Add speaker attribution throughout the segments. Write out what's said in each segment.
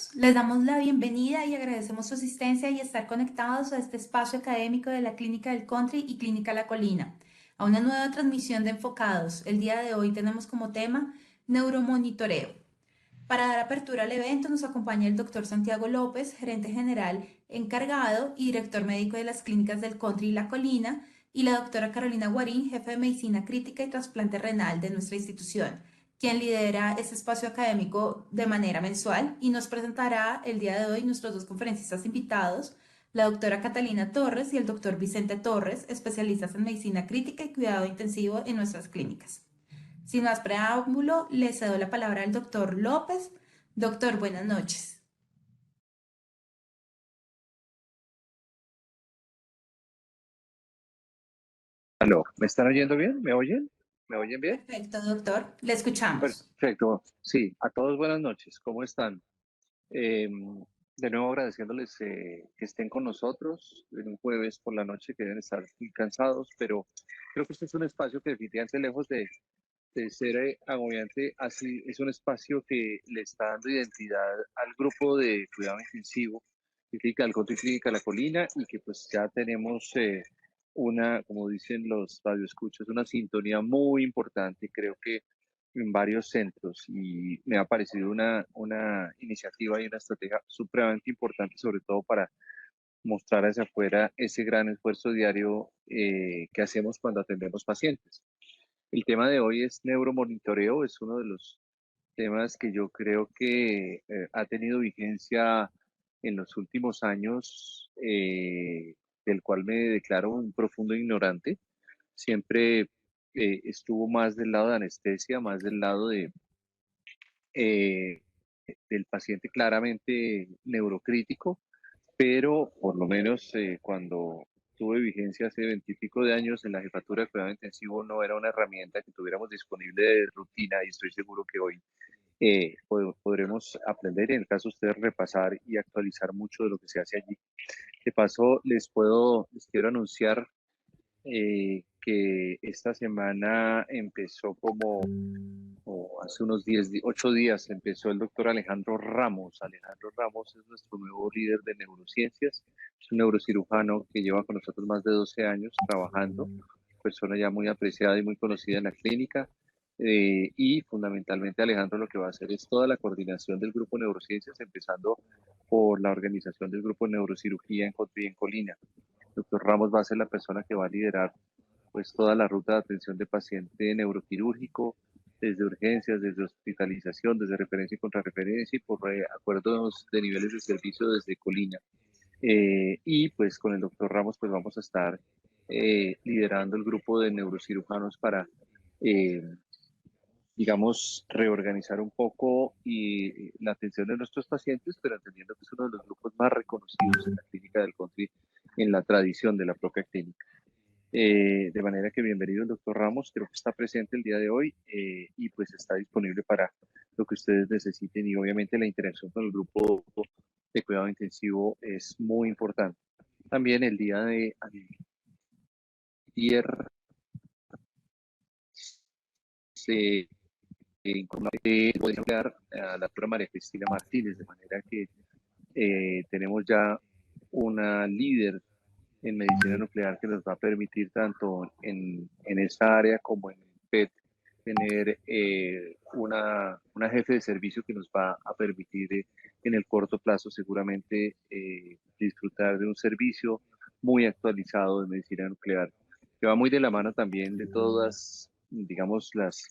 Speaker 1: todos, les damos la bienvenida y agradecemos su asistencia y estar conectados a este espacio académico de la Clínica del Country y Clínica La Colina, a una nueva transmisión de Enfocados. El día de hoy tenemos como tema neuromonitoreo. Para dar apertura al evento nos acompaña el doctor Santiago López, gerente general encargado y director médico de las clínicas del Country y La Colina, y la doctora Carolina Guarín, jefe de medicina crítica y trasplante renal de nuestra institución, quien lidera este espacio académico de manera mensual y nos presentará el día de hoy nuestros dos conferencistas invitados, la doctora Catalina Torres y el doctor Vicente Torres, especialistas en medicina crítica y cuidado intensivo en nuestras clínicas. Sin más preámbulo, le cedo la palabra al doctor López. Doctor, buenas noches.
Speaker 2: Aló, ¿me están oyendo bien? ¿Me oyen? ¿Me oyen bien?
Speaker 1: Perfecto, doctor. Le escuchamos.
Speaker 2: Perfecto. Sí, a todos buenas noches. ¿Cómo están? De nuevo agradeciéndoles que estén con nosotros en un jueves por la noche que deben estar muy cansados, pero creo que este es un espacio que definitivamente lejos de ser agobiante, así es un espacio que le está dando identidad al grupo de cuidado intensivo, Clínica del Country y Clínica La Colina, y que pues ya tenemos una, como dicen los radioescuchos, una sintonía muy importante, creo que en varios centros, y me ha parecido una iniciativa y una estrategia supremamente importante, sobre todo para mostrar hacia afuera ese gran esfuerzo diario que hacemos cuando atendemos pacientes. El tema de hoy es neuromonitoreo, es uno de los temas que yo creo que ha tenido vigencia en los últimos años, del cual me declaro un profundo ignorante. Siempre estuvo más del lado de anestesia, más del lado eh, del paciente claramente neurocrítico, pero por lo menos cuando tuve vigencia hace 20 y pico de años en la jefatura de cuidado intensivo no era una herramienta que tuviéramos disponible de rutina y estoy seguro que hoy podremos aprender y en el caso de ustedes repasar y actualizar mucho de lo que se hace allí. De paso, les quiero anunciar que esta semana empezó o hace unos 8 días empezó el doctor Alejandro Ramos. Alejandro Ramos es nuestro nuevo líder de neurociencias, es un neurocirujano que lleva con nosotros más de 12 años trabajando, persona ya muy apreciada y muy conocida en la clínica. Y fundamentalmente Alejandro lo que va a hacer es toda la coordinación del grupo de neurociencias, empezando por la organización del grupo de neurocirugía en Cotuí, en Colina. El doctor Ramos va a ser la persona que va a liderar pues toda la ruta de atención de paciente neuroquirúrgico, desde urgencias, desde hospitalización, desde referencia y contrarreferencia y por acuerdos de niveles de servicio desde Colina. Y pues con el doctor Ramos pues vamos a estar liderando el grupo de neurocirujanos para, eh, digamos, reorganizar un poco y la atención de nuestros pacientes, pero entendiendo que es uno de los grupos más reconocidos en la clínica del country, en la tradición de la propia clínica. De manera que bienvenido el doctor Ramos, creo que está presente el día de hoy y pues está disponible para lo que ustedes necesiten y obviamente la interacción con el grupo de cuidado intensivo es muy importante. También el día de ayer se puede hablar a la doctora María Cristina Martínez, de manera que tenemos ya una líder en medicina nuclear que nos va a permitir tanto en esta área como en el PET tener una jefe de servicio que nos va a permitir en el corto plazo seguramente disfrutar de un servicio muy actualizado de medicina nuclear, que va muy de la mano también de todas, digamos, las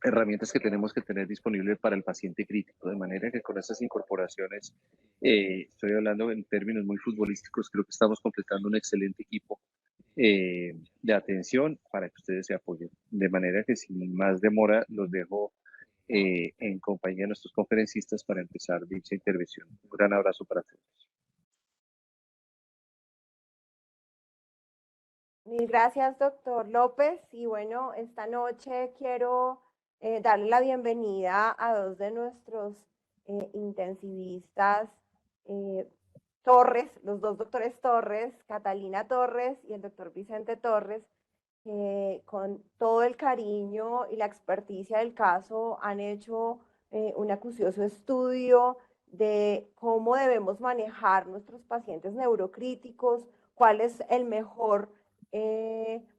Speaker 2: herramientas que tenemos que tener disponibles para el paciente crítico, de manera que con estas incorporaciones, estoy hablando en términos muy futbolísticos, creo que estamos completando un excelente equipo de atención para que ustedes se apoyen. De manera que sin más demora los dejo en compañía de nuestros conferencistas para empezar dicha intervención. Un gran abrazo para todos.
Speaker 3: Mil gracias, doctor López. Y bueno, esta noche quiero darle la bienvenida a dos de nuestros intensivistas Torres, los dos doctores Torres, Catalina Torres y el doctor Vicente Torres, que con todo el cariño y la experticia del caso han hecho un acucioso estudio de cómo debemos manejar nuestros pacientes neurocríticos, cuál es el mejor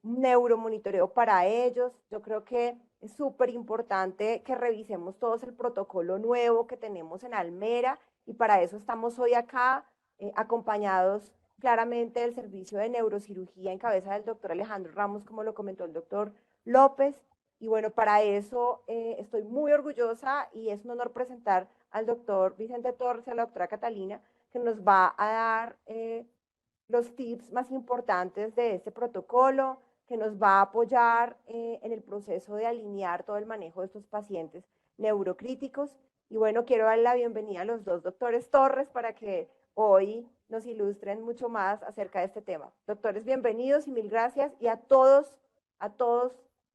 Speaker 3: neuromonitoreo para ellos. Yo creo que es súper importante que revisemos todos el protocolo nuevo que tenemos en Almera y para eso estamos hoy acá, acompañados claramente del servicio de neurocirugía en cabeza del doctor Alejandro Ramos, como lo comentó el doctor López. Y bueno, para eso estoy muy orgullosa y es un honor presentar al doctor Vicente Torres y a la doctora Catalina, que nos va a dar los tips más importantes de este protocolo, que nos va a apoyar en el proceso de alinear todo el manejo de estos pacientes neurocríticos. Y bueno, quiero dar la bienvenida a los dos doctores Torres para que hoy nos ilustren mucho más acerca de este tema. Doctores, bienvenidos y mil gracias. Y a todos,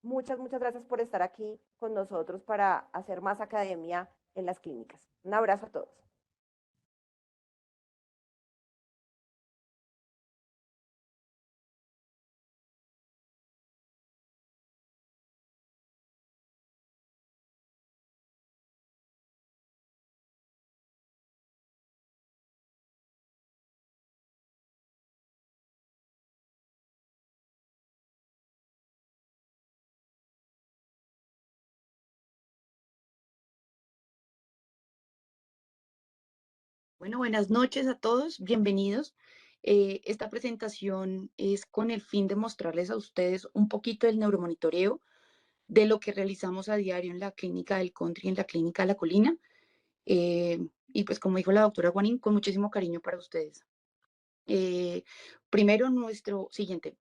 Speaker 3: muchas gracias por estar aquí con nosotros para hacer más academia en las clínicas. Un abrazo a todos.
Speaker 4: Bueno, buenas noches a todos, bienvenidos. Esta presentación es con el fin de mostrarles a ustedes un poquito del neuromonitoreo, de lo que realizamos a diario en la clínica del Country, en la clínica La Colina. Y pues como dijo la doctora Guanín, con muchísimo cariño para ustedes. Primero,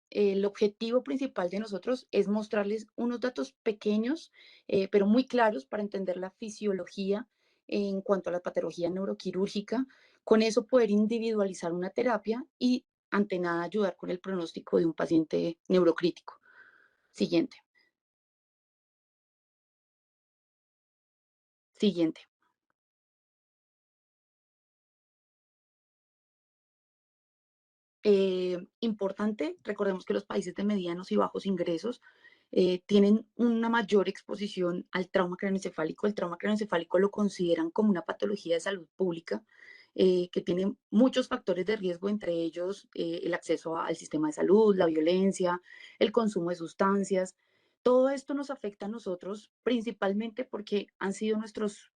Speaker 4: el objetivo principal de nosotros es mostrarles unos datos pequeños, pero muy claros para entender la fisiología en cuanto a la patología neuroquirúrgica. Con eso poder individualizar una terapia y, ante nada, ayudar con el pronóstico de un paciente neurocrítico. Siguiente. Siguiente. Importante, recordemos que los países de medianos y bajos ingresos tienen una mayor exposición al trauma craneoencefálico. El trauma craneoencefálico lo consideran como una patología de salud pública que tiene muchos factores de riesgo, entre ellos el acceso al sistema de salud, la violencia, el consumo de sustancias. Todo esto nos afecta a nosotros principalmente porque han sido nuestros,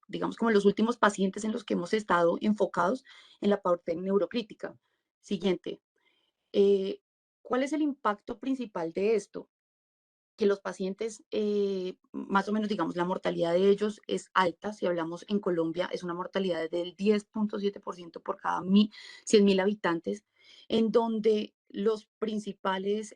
Speaker 4: digamos, como los últimos pacientes en los que hemos estado enfocados en la parte neurocrítica. Siguiente. Eh, ¿Cuál es el impacto principal de esto? Que los pacientes, más o menos, digamos, la mortalidad de ellos es alta. Si hablamos en Colombia, es una mortalidad del 10.7% por cada 100.000 habitantes, en donde los principales,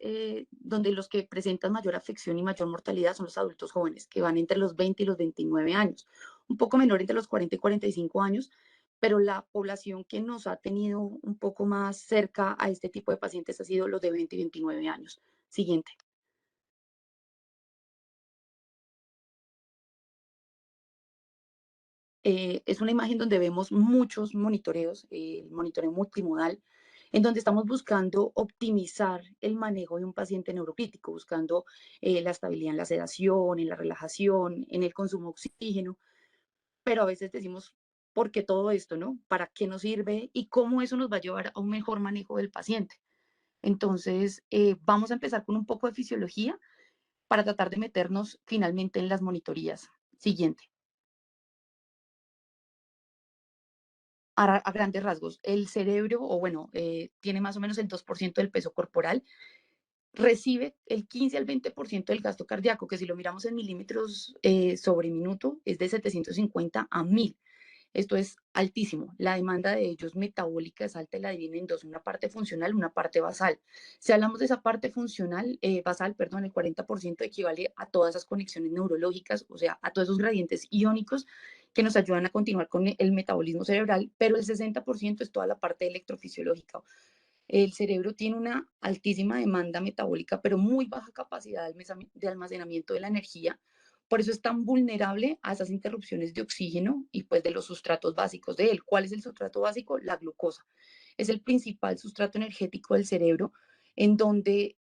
Speaker 4: donde los que presentan mayor afección y mayor mortalidad son los adultos jóvenes, que van entre los 20 y los 29 años, un poco menor entre los 40 y 45 años, pero la población que nos ha tenido un poco más cerca a este tipo de pacientes ha sido los de 20 y 29 años. Siguiente. Es una imagen donde vemos muchos monitoreos, el monitoreo multimodal, en donde estamos buscando optimizar el manejo de un paciente neurocrítico, buscando la estabilidad en la sedación, en la relajación, en el consumo de oxígeno, pero a veces decimos, ¿por qué todo esto, no? ¿Para qué nos sirve y cómo eso nos va a llevar a un mejor manejo del paciente? Entonces, vamos a empezar con un poco de fisiología para tratar de meternos finalmente en las monitorías. Siguiente. A grandes rasgos, el cerebro, o bueno, tiene más o menos el 2% del peso corporal, recibe el 15 al 20% del gasto cardíaco, que si lo miramos en milímetros sobre minuto, es de 750 a 1000. Esto es altísimo. La demanda de ellos metabólica es alta y la dividen en dos, una parte funcional, una parte basal. Si hablamos de esa parte funcional, basal, perdón, el 40% equivale a todas esas conexiones neurológicas, o sea, a todos esos gradientes iónicos que nos ayudan a continuar con el metabolismo cerebral, pero el 60% es toda la parte electrofisiológica. El cerebro tiene una altísima demanda metabólica, pero muy baja capacidad de almacenamiento de la energía. Por eso es tan vulnerable a esas interrupciones de oxígeno y pues de los sustratos básicos de él. ¿Cuál es el sustrato básico? La glucosa. Es el principal sustrato energético del cerebro, en donde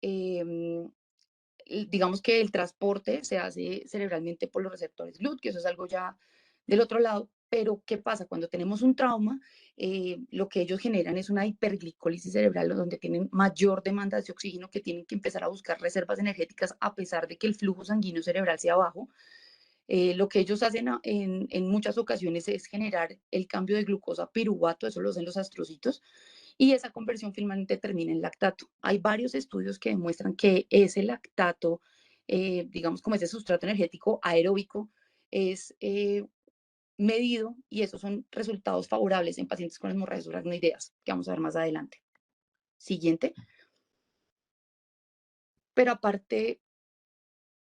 Speaker 4: digamos que el transporte se hace cerebralmente por los receptores GLUT, que eso es algo ya del otro lado, Pero, ¿qué pasa? Cuando tenemos un trauma, lo que ellos generan es una hiperglicólisis cerebral, donde tienen mayor demanda de oxígeno, que tienen que empezar a buscar reservas energéticas a pesar de que el flujo sanguíneo cerebral sea bajo. Lo que ellos hacen en muchas ocasiones es generar el cambio de glucosa a piruvato, eso lo hacen los astrocitos, y esa conversión finalmente termina en lactato. Hay varios estudios que demuestran que ese lactato, digamos como ese sustrato energético aeróbico, es medido y esos son resultados favorables en pacientes con hemorragias subaracnoideas, que vamos a ver más adelante. Siguiente. Pero aparte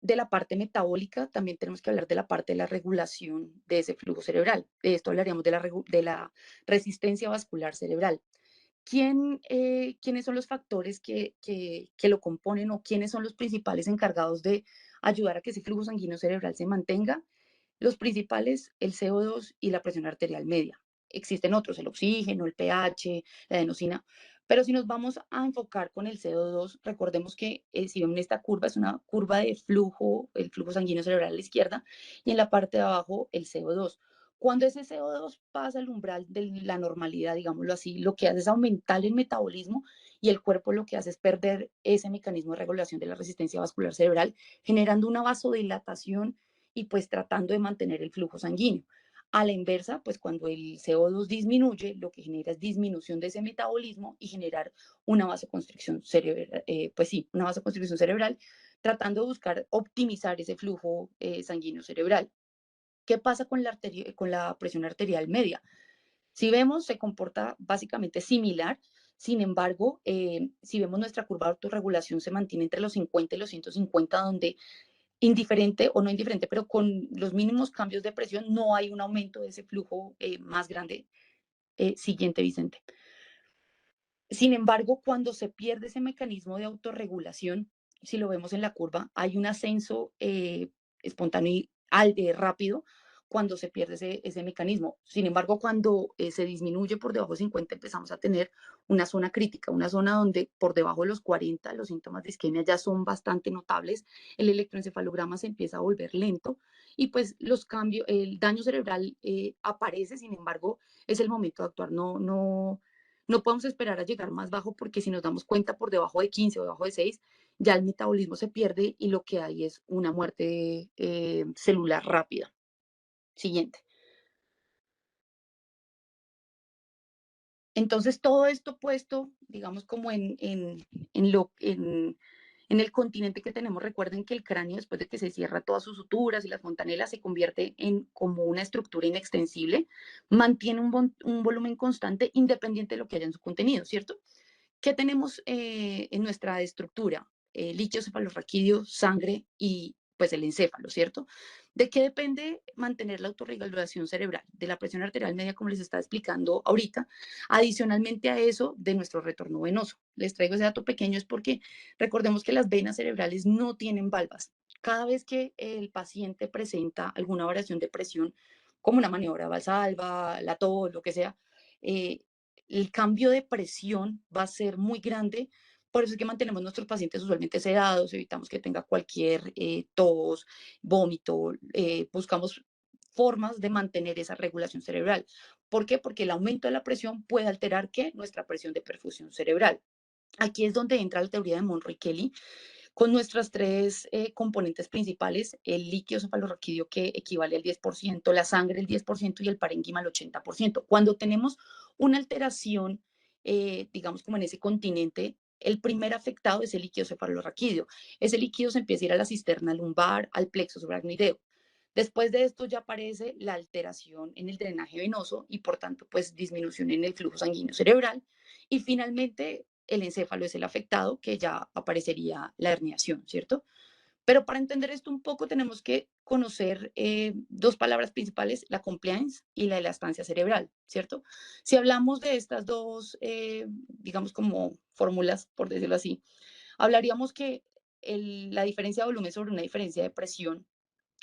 Speaker 4: de la parte metabólica, también tenemos que hablar de la parte de la regulación de ese flujo cerebral. De esto hablaríamos de la resistencia vascular cerebral. ¿Quiénes son los factores que lo componen o quiénes son los principales encargados de ayudar a que ese flujo sanguíneo cerebral se mantenga? Los principales, el CO2 y la presión arterial media. Existen otros, el oxígeno, el pH, la adenosina, pero si nos vamos a enfocar con el CO2, recordemos que si ven esta curva es una curva de flujo, el flujo sanguíneo cerebral a la izquierda, y en la parte de abajo el CO2. Cuando ese CO2 pasa el umbral de la normalidad, digámoslo así, lo que hace es aumentar el metabolismo y el cuerpo lo que hace es perder ese mecanismo de regulación de la resistencia vascular cerebral, generando una vasodilatación y pues tratando de mantener el flujo sanguíneo. A la inversa, pues cuando el CO2 disminuye, lo que genera es disminución de ese metabolismo y generar una vasoconstricción cerebral, pues sí, una vasoconstricción cerebral, tratando de buscar optimizar ese flujo sanguíneo cerebral. ¿Qué pasa con la presión arterial media? Si vemos, se comporta básicamente similar. Sin embargo, si vemos nuestra curva de autorregulación se mantiene entre los 50 y los 150, donde indiferente o no indiferente, pero con los mínimos cambios de presión no hay un aumento de ese flujo más grande. Siguiente, Vicente. Sin embargo, cuando se pierde ese mecanismo de autorregulación, si lo vemos en la curva, hay un ascenso espontáneo y rápido cuando se pierde ese mecanismo. Sin embargo, cuando se disminuye por debajo de 50, empezamos a tener una zona crítica, una zona donde por debajo de los 40 los síntomas de isquemia ya son bastante notables, el electroencefalograma se empieza a volver lento y pues los cambios, el daño cerebral aparece. Sin embargo, es el momento de actuar. No podemos esperar a llegar más bajo, porque si nos damos cuenta por debajo de 15 o debajo de 6, ya el metabolismo se pierde y lo que hay es una muerte celular rápida. Siguiente. Entonces, todo esto puesto, digamos, como en el continente que tenemos. Recuerden que el cráneo, después de que se cierra todas sus suturas y las fontanelas, se convierte en como una estructura inextensible, mantiene un volumen constante independiente de lo que haya en su contenido, ¿cierto? ¿Qué tenemos en nuestra estructura? Líquido cefalorraquídeo, sangre y pues el encéfalo, ¿cierto? ¿De qué depende mantener la autorregulación cerebral? De la presión arterial media, como les estaba explicando ahorita. Adicionalmente a eso, de nuestro retorno venoso. Les traigo ese dato pequeño es porque recordemos que las venas cerebrales no tienen valvas. Cada vez que el paciente presenta alguna variación de presión, como una maniobra valsalva, la tos, lo que sea, eh, el cambio de presión va a ser muy grande. Por eso es que mantenemos nuestros pacientes usualmente sedados, evitamos que tenga cualquier tos, vómito, buscamos formas de mantener esa regulación cerebral. ¿Por qué? Porque el aumento de la presión puede alterar ¿qué? Nuestra presión de perfusión cerebral. Aquí es donde entra la teoría de Monroe y Kelly, con nuestras tres componentes principales: el líquido cefalorraquídeo, que equivale al 10%, la sangre el 10% y el parénquima al 80%. Cuando tenemos una alteración, digamos como en ese continente, el primer afectado es el líquido cefalorraquídeo. Ese líquido se empieza a ir a la cisterna lumbar, al plexo subaracnoideo. Después de esto ya aparece la alteración en el drenaje venoso y por tanto pues disminución en el flujo sanguíneo cerebral, y finalmente el encéfalo es el afectado, que ya aparecería la herniación, ¿cierto? Pero para entender esto un poco tenemos que conocer dos palabras principales: la compliance y la elastancia cerebral, ¿cierto? Si hablamos de estas dos, digamos como fórmulas, por decirlo así, hablaríamos que la diferencia de volumen sobre una diferencia de presión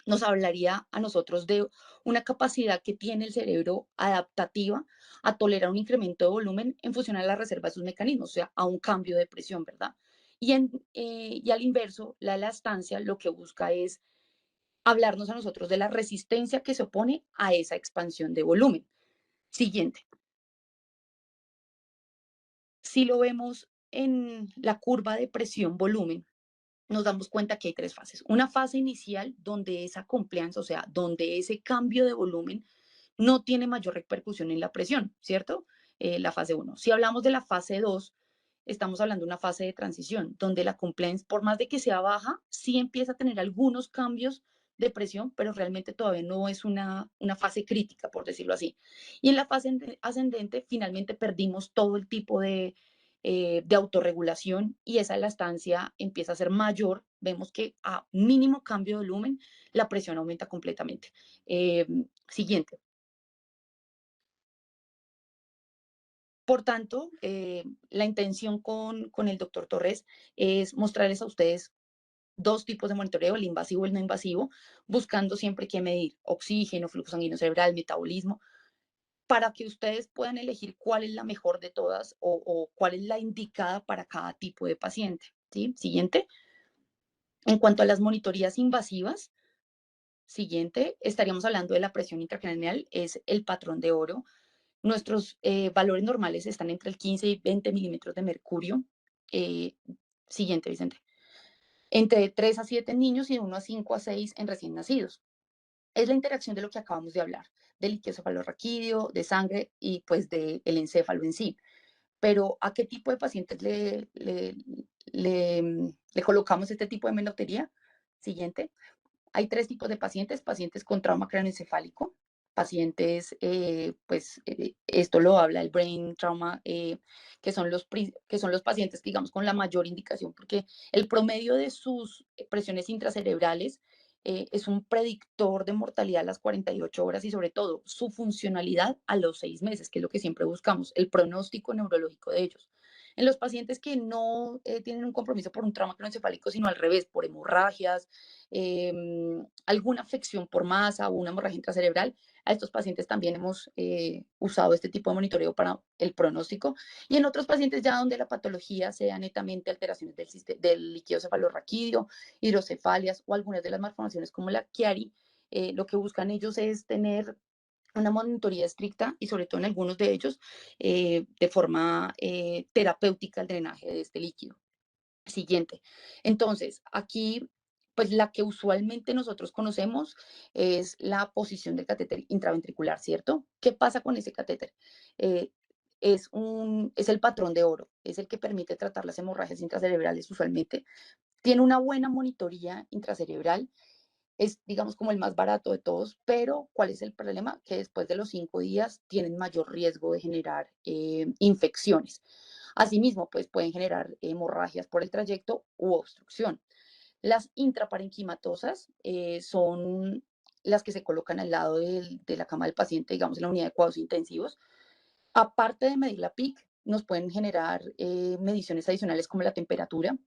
Speaker 4: nos hablaría a nosotros de una capacidad que tiene el cerebro adaptativa a tolerar un incremento de volumen en función a la reserva de sus mecanismos, o sea, a un cambio de presión, ¿verdad? Y al inverso, la elastancia lo que busca es hablarnos a nosotros de la resistencia que se opone a esa expansión de volumen. Siguiente. Si lo vemos en la curva de presión-volumen, nos damos cuenta que hay tres fases. Una fase inicial donde esa compliance, o sea, donde ese cambio de volumen no tiene mayor repercusión en la presión, ¿cierto? La fase 1. Si hablamos de la fase 2, estamos hablando de una fase de transición, donde la compliance, por más de que sea baja, sí empieza a tener algunos cambios de presión, pero realmente todavía no es una fase crítica, por decirlo así. Y en la fase ascendente, finalmente perdimos todo el tipo de autorregulación y esa elastancia empieza a ser mayor. Vemos que a mínimo cambio de volumen, la presión aumenta completamente. Siguiente. Por tanto, la intención con el doctor Torres es mostrarles a ustedes dos tipos de monitoreo, el invasivo y el no invasivo, buscando siempre que medir oxígeno, flujo sanguíneo cerebral, metabolismo, para que ustedes puedan elegir cuál es la mejor de todas o cuál es la indicada para cada tipo de paciente. ¿Sí? Siguiente. En cuanto a las monitorías invasivas, siguiente, estaríamos hablando de la presión intracraneal, es el patrón de oro. Nuestros valores normales están entre el 15 y 20 milímetros de mercurio. Eh, Siguiente, Vicente. Entre 3 a 7 en niños y de 1 a 5 a 6 en recién nacidos. Es la interacción de lo que acabamos de hablar, del líquido cefalorraquídeo, de sangre y pues del encéfalo en sí. Pero ¿a qué tipo de pacientes le colocamos este tipo de menotería? Siguiente. Hay tres tipos de pacientes: pacientes con trauma craneoencefálico, pacientes, esto lo habla el brain trauma, que son los pacientes, digamos, con la mayor indicación, porque el promedio de sus presiones intracerebrales es un predictor de mortalidad a las 48 horas y sobre todo su funcionalidad a los 6 meses, que es lo que siempre buscamos, el pronóstico neurológico de ellos. En los pacientes que no tienen un compromiso por un trauma craneoencefálico, sino al revés, por hemorragias, alguna afección por masa o una hemorragia intracerebral, a estos pacientes también hemos usado este tipo de monitoreo para el pronóstico. Y en otros pacientes ya donde la patología sea netamente alteraciones del líquido cefalorraquídeo, hidrocefalias o algunas de las malformaciones como la Chiari, lo que buscan ellos es tener una monitoría estricta y sobre todo en algunos de ellos de forma terapéutica el drenaje de este líquido. Siguiente. Entonces, aquí, pues la que usualmente nosotros conocemos es la posición del catéter intraventricular, ¿cierto? ¿Qué pasa con ese catéter? Eh, es el patrón de oro, es el que permite tratar las hemorragias intracerebrales usualmente. Tiene una buena monitoría intracerebral, es, digamos, como el más barato de todos, pero ¿cuál es el problema? Que después de los 5 días tienen mayor riesgo de generar infecciones. Asimismo, pues pueden generar hemorragias por el trayecto u obstrucción. Las intraparenquimatosas son las que se colocan al lado de la cama del paciente, digamos, en la unidad de cuidados intensivos. Aparte de medir la PIC, nos pueden generar mediciones adicionales como la temperatura.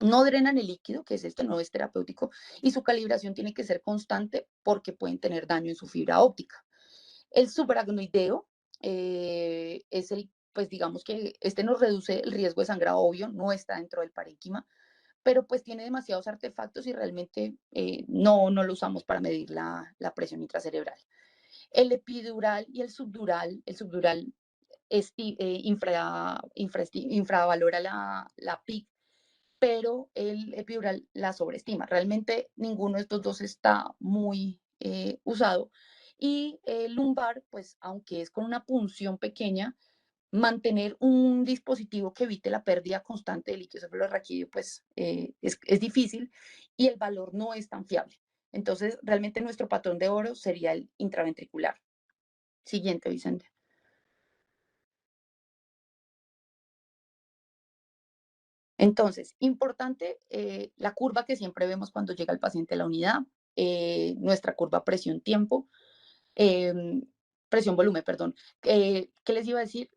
Speaker 4: No drenan el líquido, que es esto, no es terapéutico, y su calibración tiene que ser constante porque pueden tener daño en su fibra óptica. El subaracnoideo es el, pues digamos que este nos reduce el riesgo de sangrado obvio, no está dentro del parénquima, pero pues tiene demasiados artefactos y realmente no lo usamos para medir la presión intracerebral. El epidural y el subdural infravalora la PIC, pero el epidural la sobreestima. Realmente ninguno de estos dos está muy usado. Y el lumbar, pues aunque es con una punción pequeña, mantener un dispositivo que evite la pérdida constante de líquido cefalorraquídeo, pues es difícil y el valor no es tan fiable. Entonces, realmente nuestro patrón de oro sería el intraventricular. Siguiente, Vicente. Entonces, importante la curva que siempre vemos cuando llega el paciente a la unidad, nuestra curva presión-tiempo, presión-volumen, perdón. ¿Qué les iba a decir?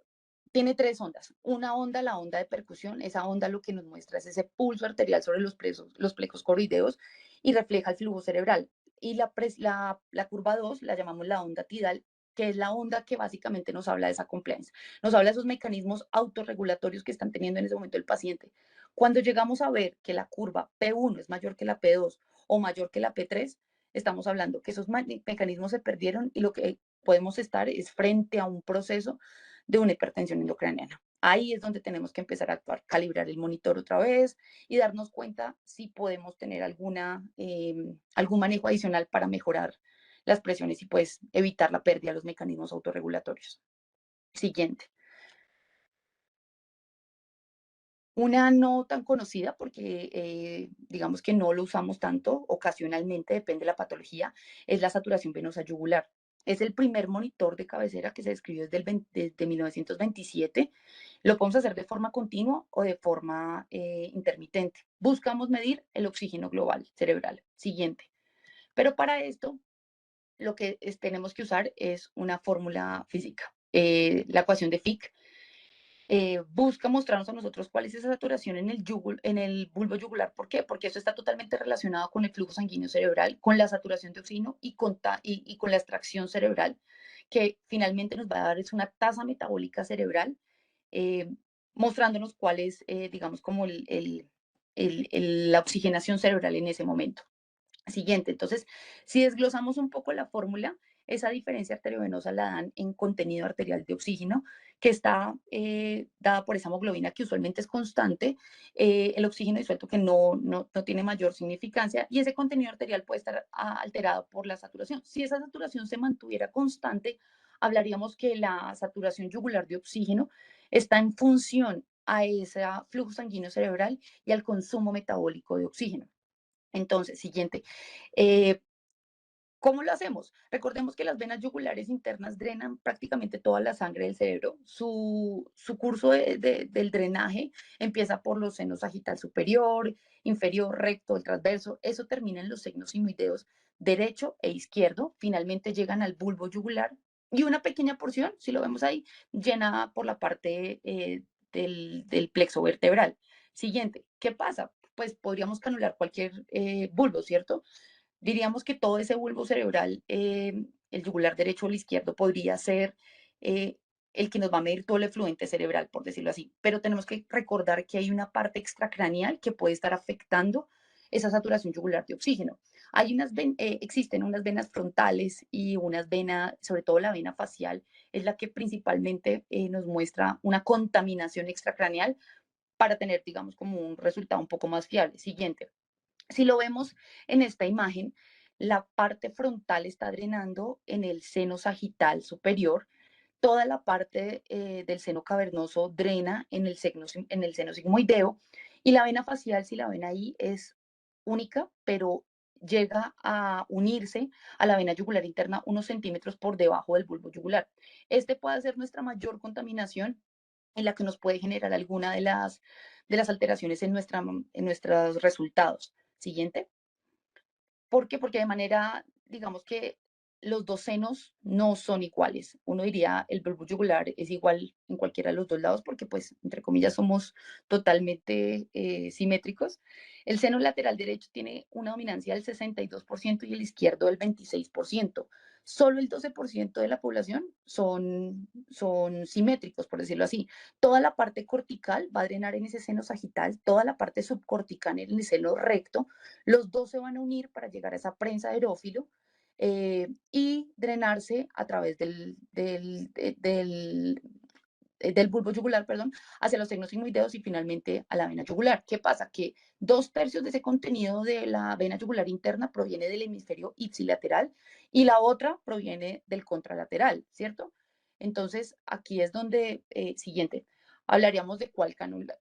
Speaker 4: Tiene tres ondas. Una onda, la onda de percusión, esa onda lo que nos muestra es ese pulso arterial sobre los plecos coroideos y refleja el flujo cerebral. Y la curva 2 la llamamos la onda tidal, que es la onda que básicamente nos habla de esa compliance. Nos habla de esos mecanismos autorregulatorios que están teniendo en ese momento el paciente. Cuando llegamos a ver que la curva P1 es mayor que la P2 o mayor que la P3, estamos hablando que esos mecanismos se perdieron y lo que podemos estar es frente a un proceso de una hipertensión endocraniana. Ahí es donde tenemos que empezar a actuar, calibrar el monitor otra vez y darnos cuenta si podemos tener algún manejo adicional para mejorar las presiones y pues evitar la pérdida de los mecanismos autorregulatorios. Siguiente. Una no tan conocida porque digamos que no lo usamos tanto, ocasionalmente, depende de la patología, es la saturación venosa yugular. Es el primer monitor de cabecera que se describió desde 1927. Lo podemos hacer de forma continua o de forma intermitente. Buscamos medir el oxígeno global cerebral. Siguiente. Pero para esto, lo que tenemos que usar es una fórmula física. La ecuación de Fick busca mostrarnos a nosotros cuál es esa saturación en el bulbo yugular. ¿Por qué? Porque eso está totalmente relacionado con el flujo sanguíneo cerebral, con la saturación de oxígeno y con la extracción cerebral, que finalmente nos va a dar es una tasa metabólica cerebral, eh, mostrándonos cuál es, digamos, como la oxigenación cerebral en ese momento. Siguiente, entonces, si desglosamos un poco la fórmula, esa diferencia arteriovenosa la dan en contenido arterial de oxígeno, que está dada por esa hemoglobina que usualmente es constante, el oxígeno disuelto que no tiene mayor significancia, y ese contenido arterial puede estar alterado por la saturación. Si esa saturación se mantuviera constante, hablaríamos que la saturación yugular de oxígeno está en función a ese flujo sanguíneo cerebral y al consumo metabólico de oxígeno. Entonces, siguiente. Eh, ¿Cómo lo hacemos? Recordemos que las venas yugulares internas drenan prácticamente toda la sangre del cerebro. Su curso del drenaje empieza por los senos sagital superior, inferior, recto, el transverso. Eso termina en los signos sinoideos derecho e izquierdo. Finalmente llegan al bulbo yugular y una pequeña porción, si lo vemos ahí, llena por la parte del plexo vertebral. Siguiente, ¿qué pasa? Pues podríamos canular cualquier bulbo, ¿cierto? Diríamos que todo ese bulbo cerebral, el yugular derecho o el izquierdo, podría ser eh, el que nos va a medir todo el efluente cerebral, por decirlo así. Pero tenemos que recordar que hay una parte extracraneal que puede estar afectando esa saturación yugular de oxígeno. Existen unas venas frontales y unas venas, sobre todo la vena facial, es la que principalmente nos muestra una contaminación extracraneal para tener, digamos, como un resultado un poco más fiable. Siguiente. Si lo vemos en esta imagen, la parte frontal está drenando en el seno sagital superior, toda la parte del seno cavernoso drena en el seno sigmoideo y la vena facial, si la ven ahí, es única, pero llega a unirse a la vena yugular interna unos centímetros por debajo del bulbo yugular. Este puede ser nuestra mayor contaminación en la que nos puede generar alguna de las alteraciones en nuestros resultados. Siguiente. ¿Por qué? Porque de manera, digamos que los dos senos no son iguales. Uno diría el bulbo yugular es igual en cualquiera de los dos lados porque, pues, entre comillas, somos totalmente simétricos. El seno lateral derecho tiene una dominancia del 62% y el izquierdo del 26%. Solo el 12% de la población son simétricos, por decirlo así. Toda la parte cortical va a drenar en ese seno sagital, toda la parte subcortical en el seno recto. Los dos se van a unir para llegar a esa prensa aerófilo y drenarse a través del bulbo yugular, perdón, hacia los signos sigmoideos y finalmente a la vena yugular. ¿Qué pasa? Que 2/3 de ese contenido de la vena yugular interna proviene del hemisferio ipsilateral y la otra proviene del contralateral, ¿cierto? Entonces, aquí es donde, siguiente, hablaríamos de cuál canular.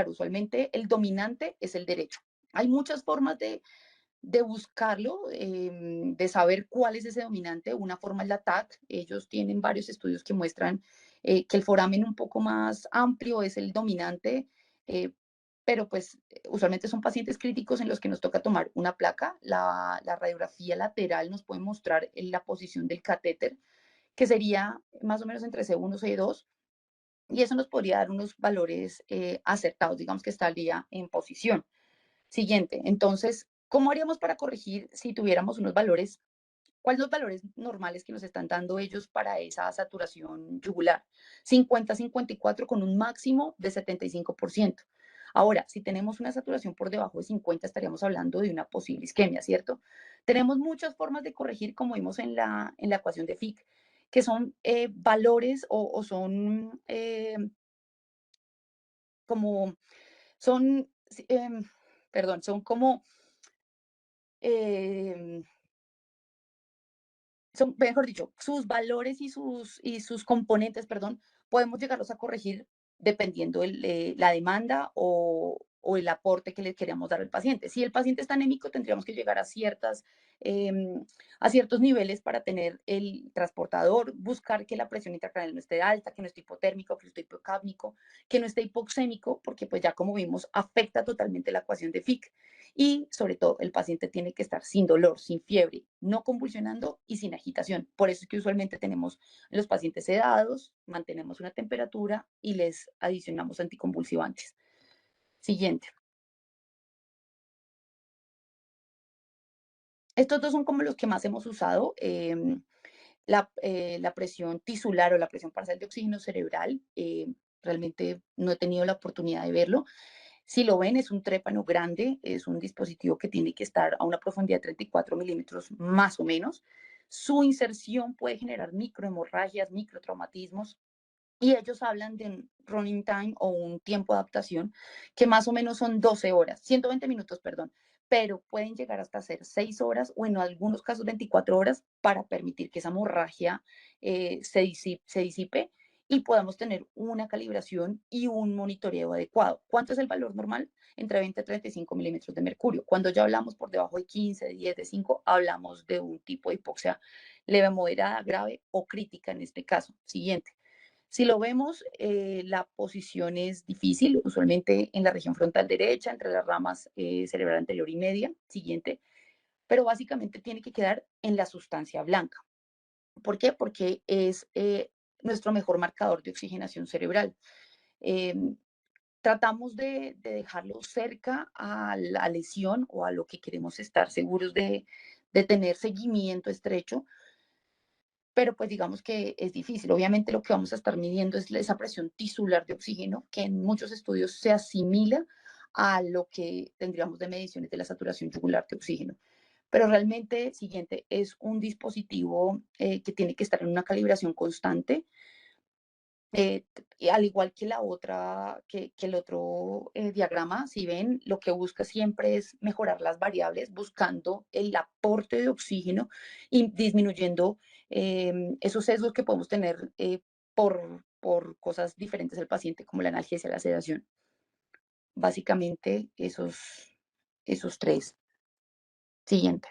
Speaker 4: Usualmente el dominante es el derecho. Hay muchas formas de buscarlo, de saber cuál es ese dominante. Una forma es la TAC. Ellos tienen varios estudios que muestran que el foramen un poco más amplio es el dominante, eh, pero pues usualmente son pacientes críticos en los que nos toca tomar una placa. La radiografía lateral nos puede mostrar la posición del catéter, que sería más o menos entre C1 y C2, y eso nos podría dar unos valores acertados, digamos que estaría en posición. Siguiente, entonces, ¿cómo haríamos para corregir si tuviéramos unos valores? ¿Cuáles son los valores normales que nos están dando ellos para esa saturación yugular? 50-54 con un máximo de 75%. Ahora, si tenemos una saturación por debajo de 50, estaríamos hablando de una posible isquemia, ¿cierto? Tenemos muchas formas de corregir, como vimos en la ecuación de Fick, que son valores o son como, son, perdón, son como, em, son, mejor dicho, sus valores y sus componentes, perdón, podemos llegarlos a corregir dependiendo la demanda o el aporte que le queremos dar al paciente. Si el paciente está anémico, tendríamos que llegar a ciertos niveles para tener el transportador, buscar que la presión intracraneal no esté alta, que no esté hipotérmico, que no esté hipocápnico, que no esté hipoxémico, porque pues ya como vimos, afecta totalmente la ecuación de Fick. Y sobre todo, el paciente tiene que estar sin dolor, sin fiebre, no convulsionando y sin agitación. Por eso es que usualmente tenemos los pacientes sedados, mantenemos una temperatura y les adicionamos anticonvulsivantes. Siguiente. Estos dos son como los que más hemos usado. La presión tisular o la presión parcial de oxígeno cerebral. Realmente no he tenido la oportunidad de verlo. Si lo ven, es un trépano grande, es un dispositivo que tiene que estar a una profundidad de 34 milímetros más o menos. Su inserción puede generar microhemorragias, microtraumatismos, y ellos hablan de un running time o un tiempo de adaptación que más o menos son 12 horas, 120 minutos, perdón, pero pueden llegar hasta ser 6 horas o en algunos casos 24 horas para permitir que esa hemorragia se disipe y podamos tener una calibración y un monitoreo adecuado. ¿Cuánto es el valor normal? Entre 20 y 35 milímetros de mercurio. Cuando ya hablamos por debajo de 15, de 10, de 5, hablamos de un tipo de hipoxia leve, moderada, grave o crítica en este caso. Siguiente. Si lo vemos, la posición es difícil, usualmente en la región frontal derecha, entre las ramas cerebral anterior y media, siguiente, pero básicamente tiene que quedar en la sustancia blanca. ¿Por qué? Porque es nuestro mejor marcador de oxigenación cerebral. Eh, Tratamos de dejarlo cerca a la lesión o a lo que queremos estar seguros de tener seguimiento estrecho, pero pues digamos que es difícil. Obviamente lo que vamos a estar midiendo es esa presión tisular de oxígeno, que en muchos estudios se asimila a lo que tendríamos de mediciones de la saturación yugular de oxígeno. Pero realmente, siguiente, es un dispositivo que tiene que estar en una calibración constante, y al igual que la otra, que el otro diagrama, si ven, lo que busca siempre es mejorar las variables, buscando el aporte de oxígeno y disminuyendo esos sesgos que podemos tener por cosas diferentes al paciente, como la analgesia, la sedación. Básicamente, esos tres. Siguiente.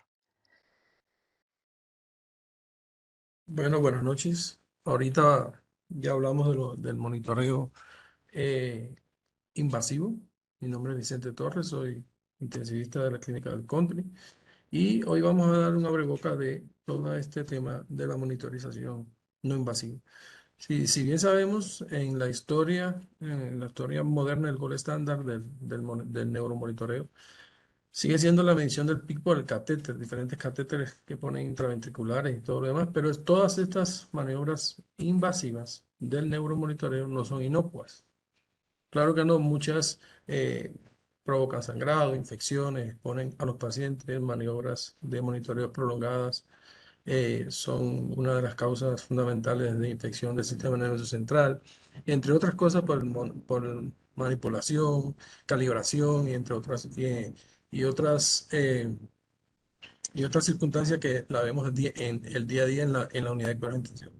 Speaker 5: Bueno, buenas noches. Ahorita ya hablamos del monitoreo eh, invasivo. Mi nombre es Vicente Torres, soy intensivista de la Clínica del Country y hoy vamos a dar una breboca de todo este tema de la monitorización no invasiva. Si bien sabemos, en la historia moderna, el gold estándar del neuromonitoreo sigue siendo la medición del PIC por el catéter, diferentes catéteres que ponen intraventriculares y todo lo demás, pero todas estas maniobras invasivas del neuromonitoreo no son inocuas. Claro que no, muchas provocan sangrado, infecciones, ponen a los pacientes maniobras de monitoreo prolongadas, son una de las causas fundamentales de infección del sistema nervioso central, entre otras cosas por manipulación, calibración y entre otras, y otras, eh, y otras circunstancias que la vemos en el día a día en la unidad de cuidados intensivos.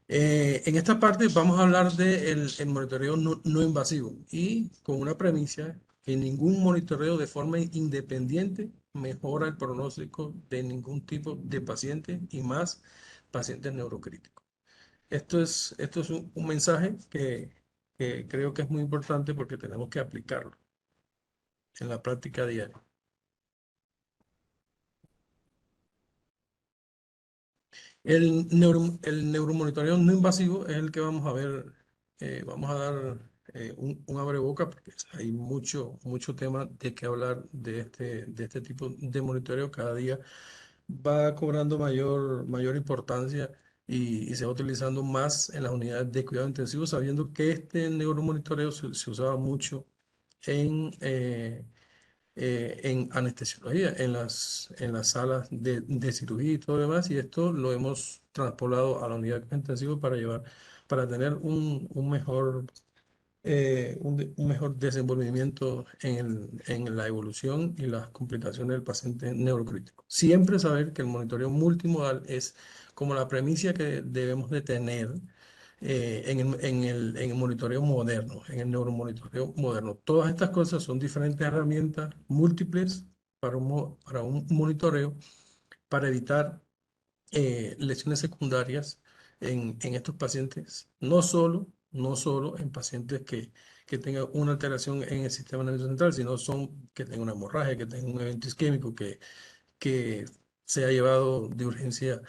Speaker 5: En esta parte vamos a hablar del monitoreo no invasivo y con una premisa que ningún monitoreo de forma independiente mejora el pronóstico de ningún tipo de paciente y más pacientes neurocríticos. Esto es un mensaje que creo que es muy importante porque tenemos que aplicarlo en la práctica diaria. El neuromonitoreo no invasivo es el que vamos a ver, vamos a dar un abreboca porque hay mucho tema de qué hablar de este tipo de monitoreo. Cada día va cobrando mayor importancia y se va utilizando más en las unidades de cuidado intensivo, sabiendo que este neuromonitoreo se usaba mucho en anestesiología, en las salas de cirugía y todo lo demás, y esto lo hemos traspolado a la unidad de intensivo para tener un mejor desenvolvimiento en la evolución y las complicaciones del paciente neurocrítico. Siempre saber que el monitoreo multimodal es como la premisa que debemos de tener en el monitoreo moderno, en el neuromonitoreo moderno. Todas estas cosas son diferentes herramientas múltiples para un monitoreo para evitar lesiones secundarias en estos pacientes, no solo en pacientes que tengan una alteración en el sistema nervioso central, sino que tengan una hemorragia, que tengan un evento isquémico, que se ha llevado de urgencia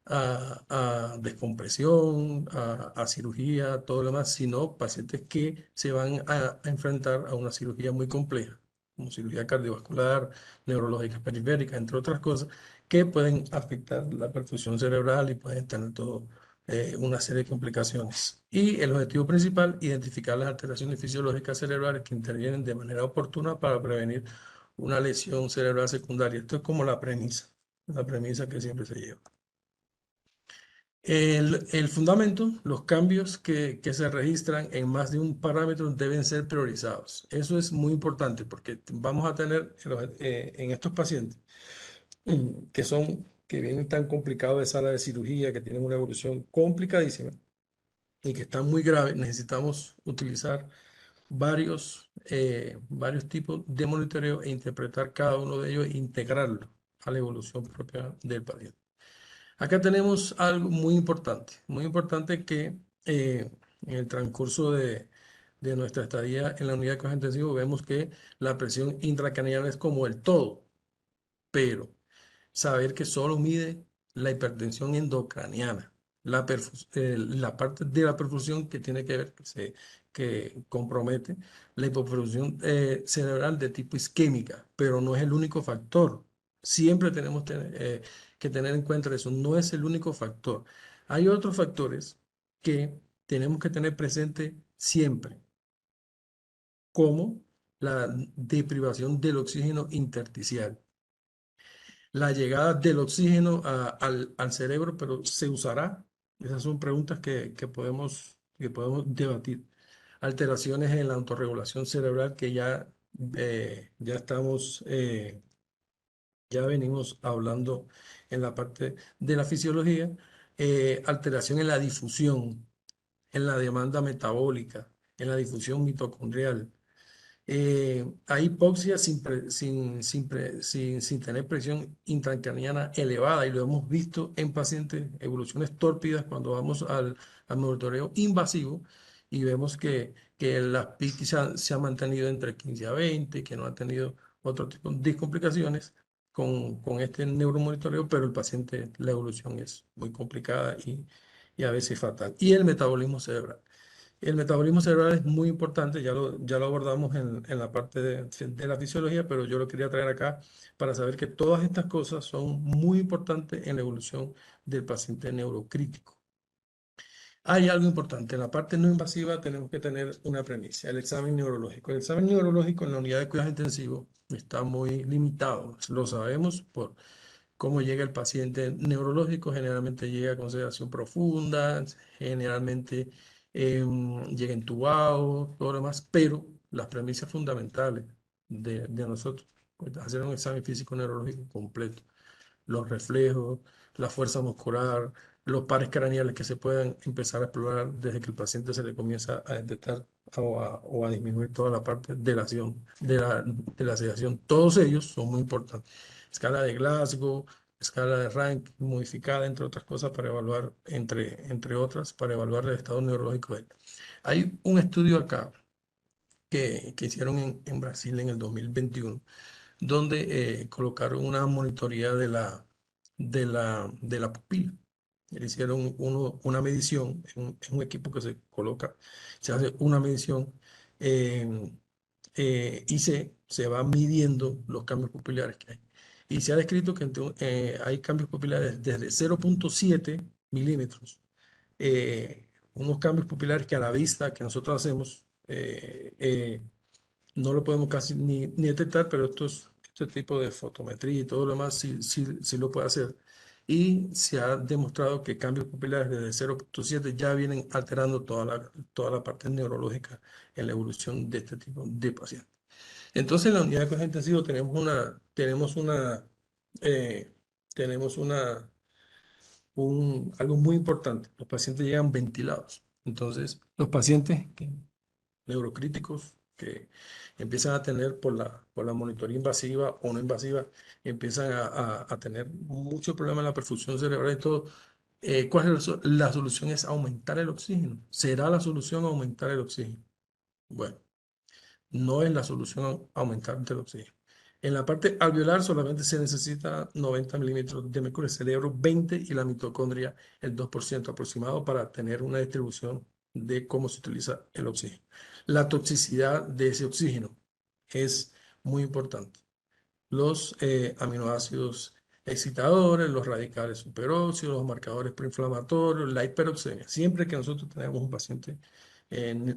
Speaker 5: a descompresión, a cirugía, todo lo demás, sino pacientes que se van a enfrentar a una cirugía muy compleja, como cirugía cardiovascular, neurológica periférica, entre otras cosas, que pueden afectar la perfusión cerebral y pueden tener una serie de complicaciones. Y el objetivo principal, identificar las alteraciones fisiológicas cerebrales que intervienen de manera oportuna para prevenir una lesión cerebral secundaria. Esto es como la premisa que siempre se lleva. El fundamento, los cambios que se registran en más de un parámetro deben ser priorizados. Eso es muy importante porque vamos a tener en estos pacientes que vienen tan complicados de sala de cirugía, que tienen una evolución complicadísima y que están muy graves, necesitamos utilizar varios tipos de monitoreo e interpretar cada uno de ellos e integrarlo a la evolución propia del paciente. Acá tenemos algo muy importante que en el transcurso de nuestra estadía en la unidad de cuidados intensivos vemos que la presión intracraneal es como el todo, pero saber que solo mide la hipertensión endocraniana, la parte de la perfusión que tiene que ver, que compromete la hipoperfusión cerebral de tipo isquémica, pero no es el único factor. Siempre tenemos que tener en cuenta eso, no es el único factor. Hay otros factores que tenemos que tener presente siempre, como la deprivación del oxígeno intersticial, la llegada del oxígeno al cerebro, pero se usará. Esas son preguntas que podemos debatir. Alteraciones en la autorregulación cerebral que ya estamos, ya venimos hablando en la parte de la fisiología. Alteración en la difusión, en la demanda metabólica, en la difusión mitocondrial. Hay hipoxia sin tener presión intracraniana elevada y lo hemos visto en pacientes, evoluciones tórpidas cuando vamos al monitoreo invasivo y vemos que la PIC se ha mantenido entre 15 a 20, que no ha tenido otro tipo de complicaciones con este neuromonitoreo, pero el paciente, la evolución es muy complicada y a veces fatal. Y el metabolismo cerebral. El metabolismo cerebral es muy importante, ya lo abordamos en la parte de la fisiología, pero yo lo quería traer acá para saber que todas estas cosas son muy importantes en la evolución del paciente neurocrítico. Hay algo importante, en la parte no invasiva tenemos que tener una premisa, el examen neurológico. El examen neurológico en la unidad de cuidados intensivos está muy limitado, lo sabemos por cómo llega el paciente neurológico, generalmente llega con sedación profunda, generalmente llega entubado, todo lo demás, pero las premisas fundamentales de nosotros, pues, hacer un examen físico neurológico completo, los reflejos, la fuerza muscular, los pares craneales que se puedan empezar a explorar desde que el paciente se le comienza a detectar o a disminuir toda la parte de la sedación. Todos ellos son muy importantes. Escala de Glasgow, escala de Rank modificada, entre otras cosas, para evaluar, entre otras, para evaluar el estado neurológico de él. Hay un estudio acá que hicieron en Brasil en el 2021, donde colocaron una monitoría de la pupila. Le hicieron una medición en un equipo que se coloca, se hace una medición eh, y se va midiendo los cambios pupilares que hay. Y se ha descrito que hay cambios pupilares desde 0.7 milímetros, unos cambios pupilares que a la vista que nosotros hacemos no lo podemos casi ni detectar, pero este tipo de fotometría y todo lo demás sí lo puede hacer. Y se ha demostrado que cambios pupilares desde 0.7 ya vienen alterando toda la parte neurológica en la evolución de este tipo de pacientes. Entonces, en la unidad de cuidados intensivos eh, tenemos algo muy importante. Los pacientes llegan ventilados. Entonces, los pacientes neurocríticos que empiezan a tener por la monitoría invasiva o no invasiva, empiezan a tener mucho problema en la perfusión cerebral y todo. ¿Cuál es la solución? Es aumentar el oxígeno. ¿Será la solución aumentar el oxígeno? Bueno, no es la solución aumentar el oxígeno. En la parte alveolar solamente se necesita 90 milímetros de mercurio, el cerebro 20 y la mitocondria el 2% aproximado para tener una distribución de cómo se utiliza el oxígeno. La toxicidad de ese oxígeno es muy importante. Los aminoácidos excitadores, los radicales superóxidos, los marcadores proinflamatorios, la hiperoxemia. Siempre que nosotros tenemos un paciente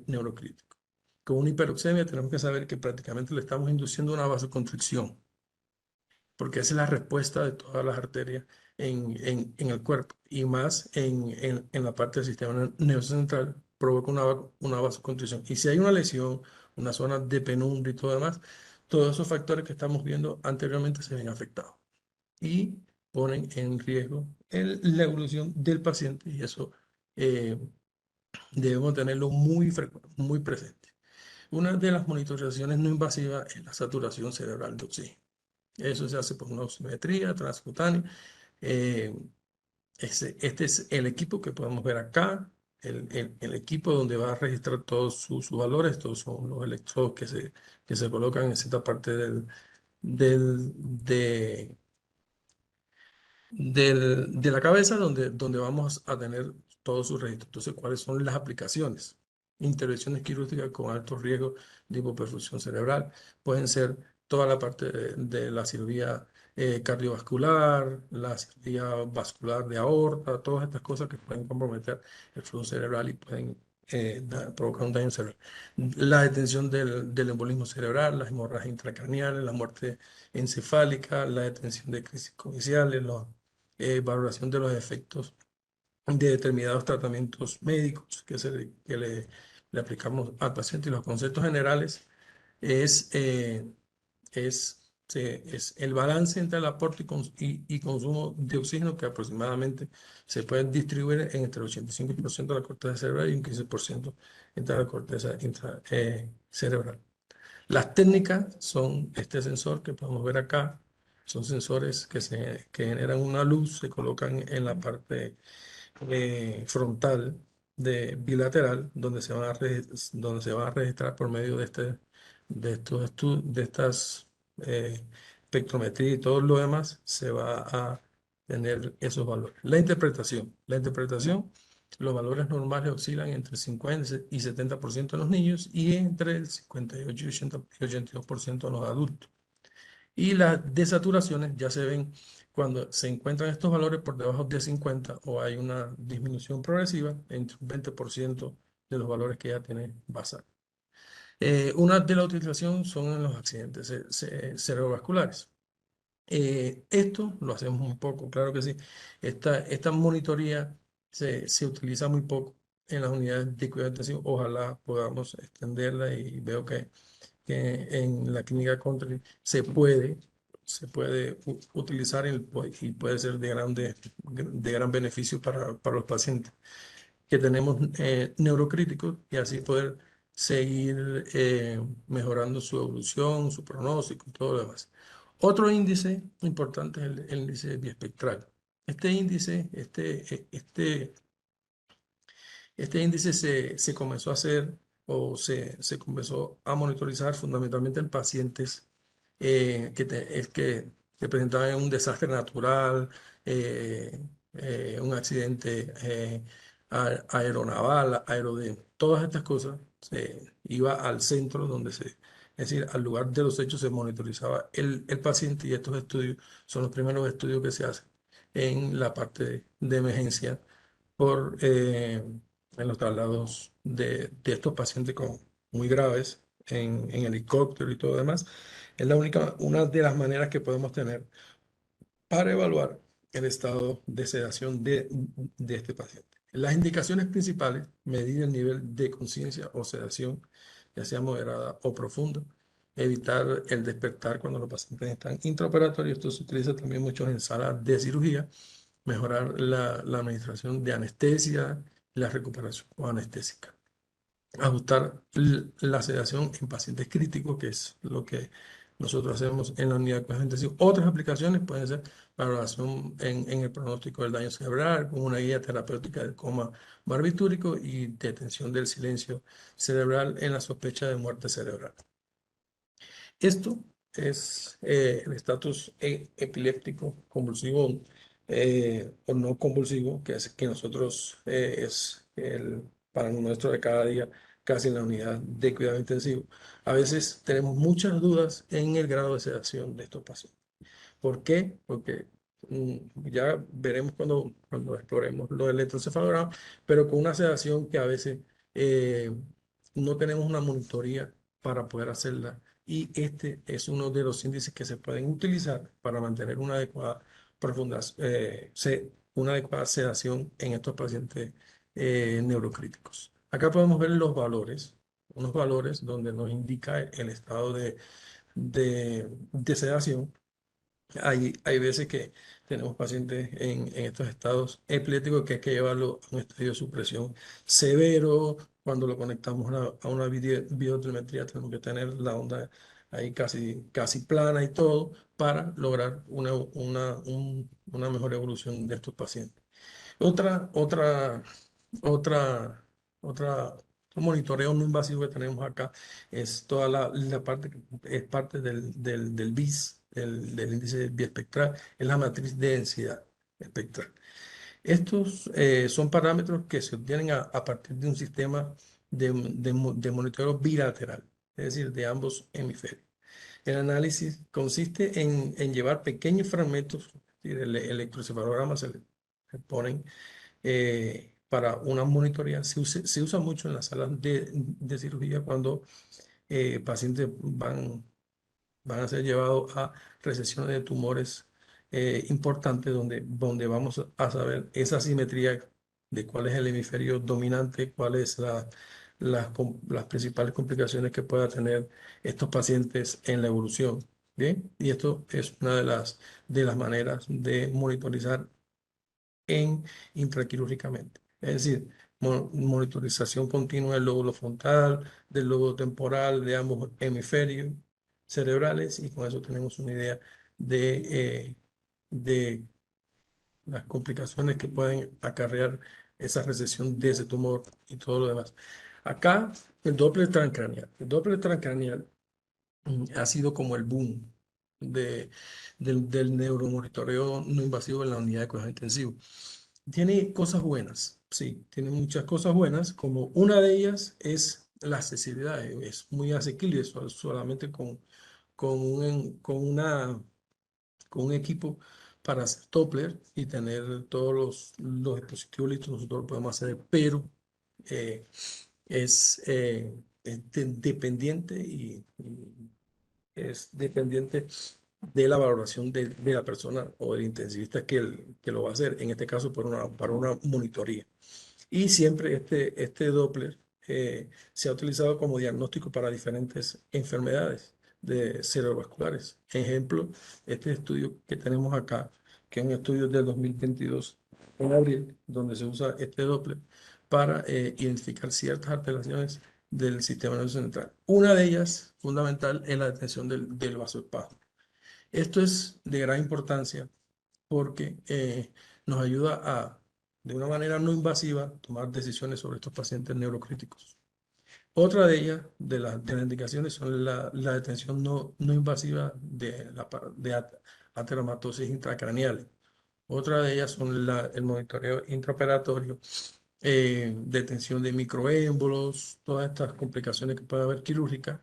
Speaker 5: neurocrítico con una hiperoxemia, tenemos que saber que prácticamente le estamos induciendo una vasoconstricción, porque esa es la respuesta de todas las arterias en el cuerpo, y más en la parte del sistema nervioso central, provoca una vasoconstricción. Y si hay una lesión, una zona de penumbra y todo demás, todos esos factores que estamos viendo anteriormente se ven afectados y ponen en riesgo la evolución del paciente, y eso eh, debemos tenerlo muy presente. Una de las monitorizaciones no invasivas es la saturación cerebral de oxígeno. Eso se hace por una oximetría transcutánea. Eh, este es el equipo que podemos ver acá, el equipo donde va a registrar todos sus valores. Estos son los electrodos que se colocan en cierta parte del, de, de la cabeza donde vamos a tener todos sus registros. Entonces, ¿cuáles son las aplicaciones? Intervenciones quirúrgicas con alto riesgo de hipoperfusión cerebral. Pueden ser toda la parte de la cirugía cardiovascular, la cirugía vascular de aorta, todas estas cosas que pueden comprometer el flujo cerebral y pueden provocar un daño cerebral. La detención del embolismo cerebral, las hemorragias intracraneales, la muerte encefálica, la detención de crisis congeniales, valoración de los efectos de determinados tratamientos médicos le aplicamos al paciente. Y los conceptos generales es, es el balance entre el aporte y consumo de oxígeno, que aproximadamente se puede distribuir entre el 85% de la corteza cerebral y un 15% entre la corteza cerebral. Las técnicas son este sensor que podemos ver acá. Son sensores que generan una luz, se colocan en la parte frontal bilateral, donde se van a registrar por medio de estas espectrometría y todo lo demás, se va a tener esos valores. La interpretación, los valores normales oscilan entre 50 y 70% en los niños y entre el 58 y 82% en los adultos. Y las desaturaciones ya se ven cuando se encuentran estos valores por debajo de 50 o hay una disminución progresiva entre un 20% de los valores que ya tiene basal. Una de la utilización son en los accidentes cerebrovasculares. Esto lo hacemos un poco, claro que sí. Esta monitoría se utiliza muy poco en las unidades de cuidado intensivo. Ojalá podamos extenderla, y veo que en la clínica Country se puede utilizar y puede ser de gran beneficio para los pacientes que tenemos neurocríticos, y así poder seguir mejorando su evolución, su pronóstico y todo lo demás. Otro índice importante es el índice biespectral. Este índice, este índice se comenzó a hacer o se comenzó a monitorizar fundamentalmente en pacientes que presentaban un desastre natural, un accidente aeronaval, todas estas cosas. Se iba al centro es decir, al lugar de los hechos, se monitorizaba el paciente, y estos estudios son los primeros estudios que se hacen en la parte de emergencia en los traslados de estos pacientes muy graves en helicóptero y todo demás. Es una de las maneras que podemos tener para evaluar el estado de sedación de este paciente. Las indicaciones principales: medir el nivel de conciencia o sedación, ya sea moderada o profunda, evitar el despertar cuando los pacientes están intraoperatorios. Esto se utiliza también mucho en salas de cirugía. Mejorar la administración de anestesia y la recuperación anestésica. Ajustar la sedación en pacientes críticos, que es lo que nosotros hacemos en la unidad de cuidados intensivos. Otras aplicaciones pueden ser valoración en el pronóstico del daño cerebral, con una guía terapéutica del coma barbitúrico y detención del silencio cerebral en la sospecha de muerte cerebral. Esto es el estatus epiléptico convulsivo o no convulsivo, que nosotros es el para nuestro de cada día, casi en la unidad de cuidado intensivo. A veces tenemos muchas dudas en el grado de sedación de estos pacientes. ¿Por qué? Porque ya veremos cuando exploremos lo del electroencefalograma, pero con una sedación que a veces eh, no tenemos una monitoría para poder hacerla, y este es uno de los índices que se pueden utilizar para mantener una adecuada sedación en estos pacientes neurocríticos. Acá podemos ver unos valores donde nos indica el estado de sedación. Hay veces que tenemos pacientes en estos estados epilépticos que hay que llevarlo a un estadio de supresión severo. Cuando lo conectamos a una videotelmetría, tenemos que tener la onda ahí casi plana y todo para lograr una mejor evolución de estos pacientes. Otra, otra, otra, otro monitoreo no invasivo que tenemos acá es toda la parte que es parte del BIS, del índice biespectral, es la matriz de densidad espectral. Estos son parámetros que se obtienen a partir de un sistema de monitoreo bilateral, es decir, de ambos hemisferios. El análisis consiste en llevar pequeños fragmentos, es decir, el electroencefalograma se le ponen para una monitoría. Se usa mucho en las salas de cirugía cuando pacientes van a ser llevados a resesiones de tumores importantes, donde vamos a saber esa simetría de cuál es el hemisferio dominante, cuáles las principales complicaciones que pueda tener estos pacientes en la evolución. Bien, y esto es una de las maneras de monitorizar intraquirúrgicamente. Es decir, monitorización continua del lóbulo frontal, del lóbulo temporal, de ambos hemisferios cerebrales, y con eso tenemos una idea de las complicaciones que pueden acarrear esa recesión de ese tumor y todo lo demás. Acá, el Doppler transcraneal. El Doppler transcraneal ha sido como el boom del neuromonitoreo no invasivo en la unidad de cuidados intensivos. Tiene cosas buenas, sí, tiene muchas cosas buenas, como una de ellas es la accesibilidad. Es muy asequible solamente con un equipo para hacer Doppler y tener todos los dispositivos listos. Nosotros lo podemos hacer, pero eh, es dependiente y es dependiente de la valoración de la persona o del intensivista que lo va a hacer, en este caso para una monitoría. Y siempre este Doppler se ha utilizado como diagnóstico para diferentes enfermedades cerebrovasculares. Ejemplo, este estudio que tenemos acá, que es un estudio del 2022 en abril, donde se usa este Doppler para identificar ciertas alteraciones del sistema nervioso central. Una de ellas, fundamental, es la detención del vasoespasmo. Esto es de gran importancia porque nos ayuda de una manera no invasiva, tomar decisiones sobre estos pacientes neurocríticos. Otra de ellas, de las indicaciones, son la detención no invasiva de ateromatosis intracraneal. Otra de ellas son el monitoreo intraoperatorio, detención de microémbolos, todas estas complicaciones que puede haber quirúrgicas.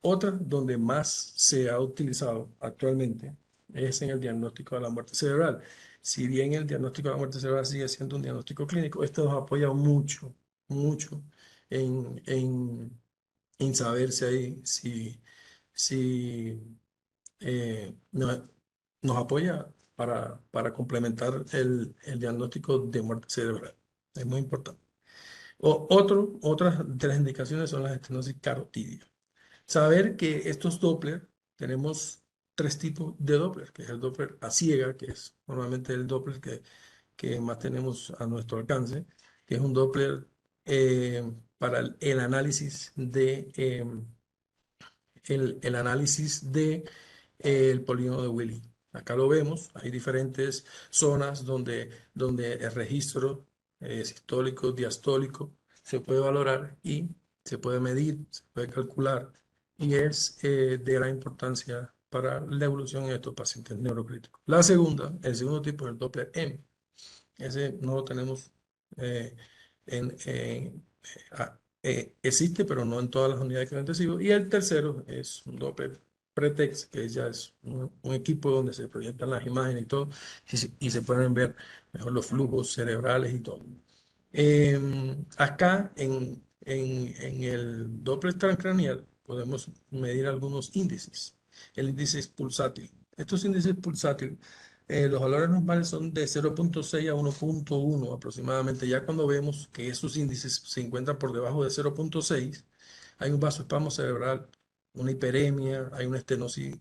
Speaker 5: Otra donde más se ha utilizado actualmente es en el diagnóstico de la muerte cerebral. Si bien el diagnóstico de la muerte cerebral sigue siendo un diagnóstico clínico, esto nos apoya mucho, mucho en en saber si nos apoya para complementar el diagnóstico de muerte cerebral. Es muy importante. Otras de las indicaciones son las estenosis carotidia. Saber que estos Doppler, tenemos tres tipos de Doppler, que es el Doppler a ciega, que es normalmente el Doppler que más tenemos a nuestro alcance, que es un Doppler para el análisis el análisis de el polígono de Willy. Acá lo vemos, hay diferentes zonas donde el registro sistólico, diastólico se puede valorar y se puede medir, se puede calcular y es de gran importancia para la evolución en estos pacientes neurocríticos. El segundo tipo es el Doppler M. Ese no lo tenemos existe, pero no en todas las unidades de cuidados intensivos. Y el tercero es un Doppler Pretext, que ya es un equipo donde se proyectan las imágenes y todo, y se pueden ver mejor los flujos cerebrales y todo. Acá en el Doppler transcranial podemos medir algunos índices. El índice pulsátil. Estos índices pulsátiles, los valores normales son de 0.6 a 1.1 aproximadamente. Ya cuando vemos que esos índices se encuentran por debajo de 0.6, hay un vasoespasmo cerebral, una hiperemia, hay una estenosis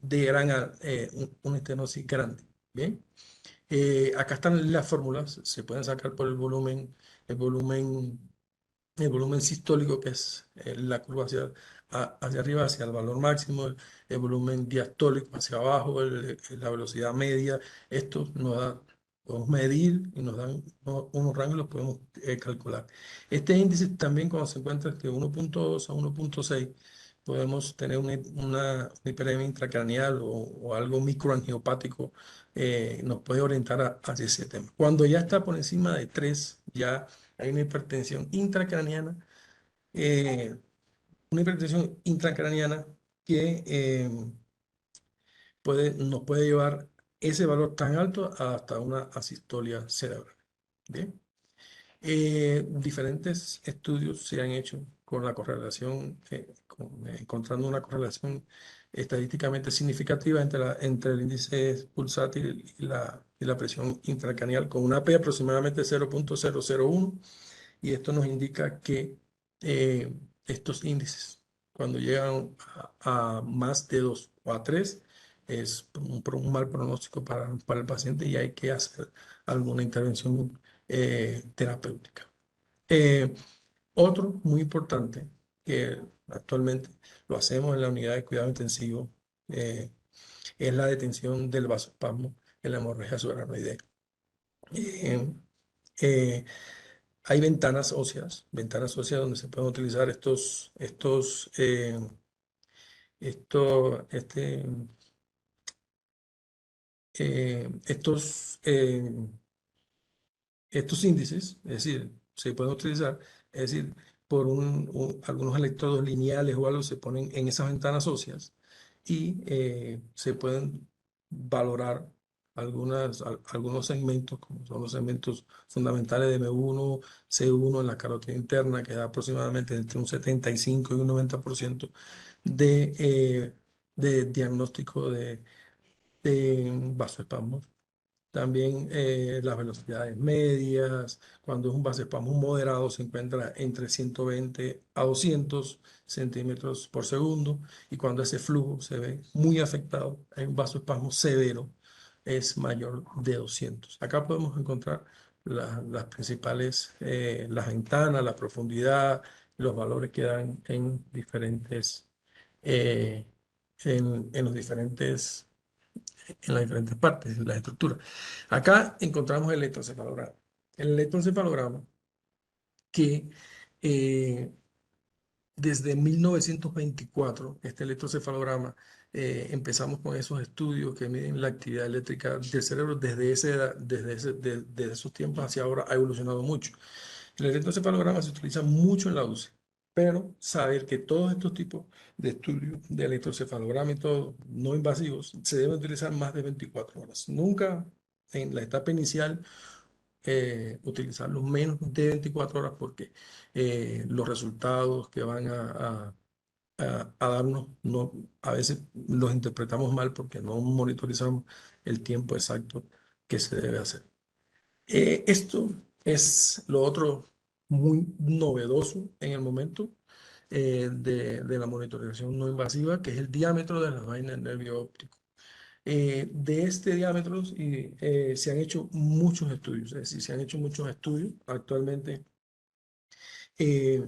Speaker 5: una estenosis grande. ¿Bien? Acá están las fórmulas, se pueden sacar por el volumen, el volumen sistólico, que es la curva hacia arriba, hacia el valor máximo, el volumen diastólico hacia abajo, la velocidad media. Esto nos da, podemos medir y nos dan unos rangos y los podemos calcular. Este índice también, cuando se encuentra de 1.2 a 1.6, podemos tener una hiperemia intracraneal o algo microangiopático, nos puede orientar hacia ese tema. Cuando ya está por encima de 3, ya hay eh, una hipertensión intracraniana que nos puede llevar ese valor tan alto hasta una asistolia cerebral. ¿Bien? Diferentes estudios se han hecho con la correlación, encontrando una correlación estadísticamente significativa entre el índice pulsátil y la presión intracranial con una P aproximadamente 0.001, y esto nos indica que estos índices, cuando llegan a más de 2 o a 3, es un mal pronóstico para el paciente y hay que hacer alguna intervención terapéutica. Otro muy importante que actualmente lo hacemos en la unidad de cuidado intensivo es la detención del vasoespasmo en la hemorragia subaracnoidea. Hay ventanas óseas donde se pueden utilizar esto, estos índices, es decir, se pueden utilizar, es decir, por algunos electrodos lineales o algo se ponen en esas ventanas óseas y se pueden valorar algunos segmentos, como son los segmentos fundamentales de M1, C1 en la carótida interna, que da aproximadamente entre un 75 y un 90% de diagnóstico de vasoespasmos. También las velocidades medias, cuando es un vasoespasmo moderado se encuentra entre 120 a 200 centímetros por segundo, y cuando ese flujo se ve muy afectado, hay un vasoespasmo severo, es mayor de 200. Acá podemos encontrar las principales, las ventanas, la profundidad, los valores que dan eh, en las diferentes partes, en las estructuras. Acá encontramos el electroencefalograma. El electroencefalograma que desde 1924, este electroencefalograma, empezamos con esos estudios que miden la actividad eléctrica del cerebro. Desde esos tiempos hacia ahora ha evolucionado mucho. El electroencefalograma se utiliza mucho en la UCI, pero saber que todos estos tipos de estudios de electroencefalograma y todo, no invasivos, se deben utilizar más de 24 horas. Nunca en la etapa inicial utilizarlos menos de 24 horas, porque los resultados que van a darnos, no, a veces los interpretamos mal porque no monitorizamos el tiempo exacto que se debe hacer. Esto es lo otro muy novedoso en el momento de la monitorización no invasiva, que es el diámetro de las vainas del nervio óptico. De este diámetro se han hecho muchos estudios, es decir, se han hecho muchos estudios actualmente, eh,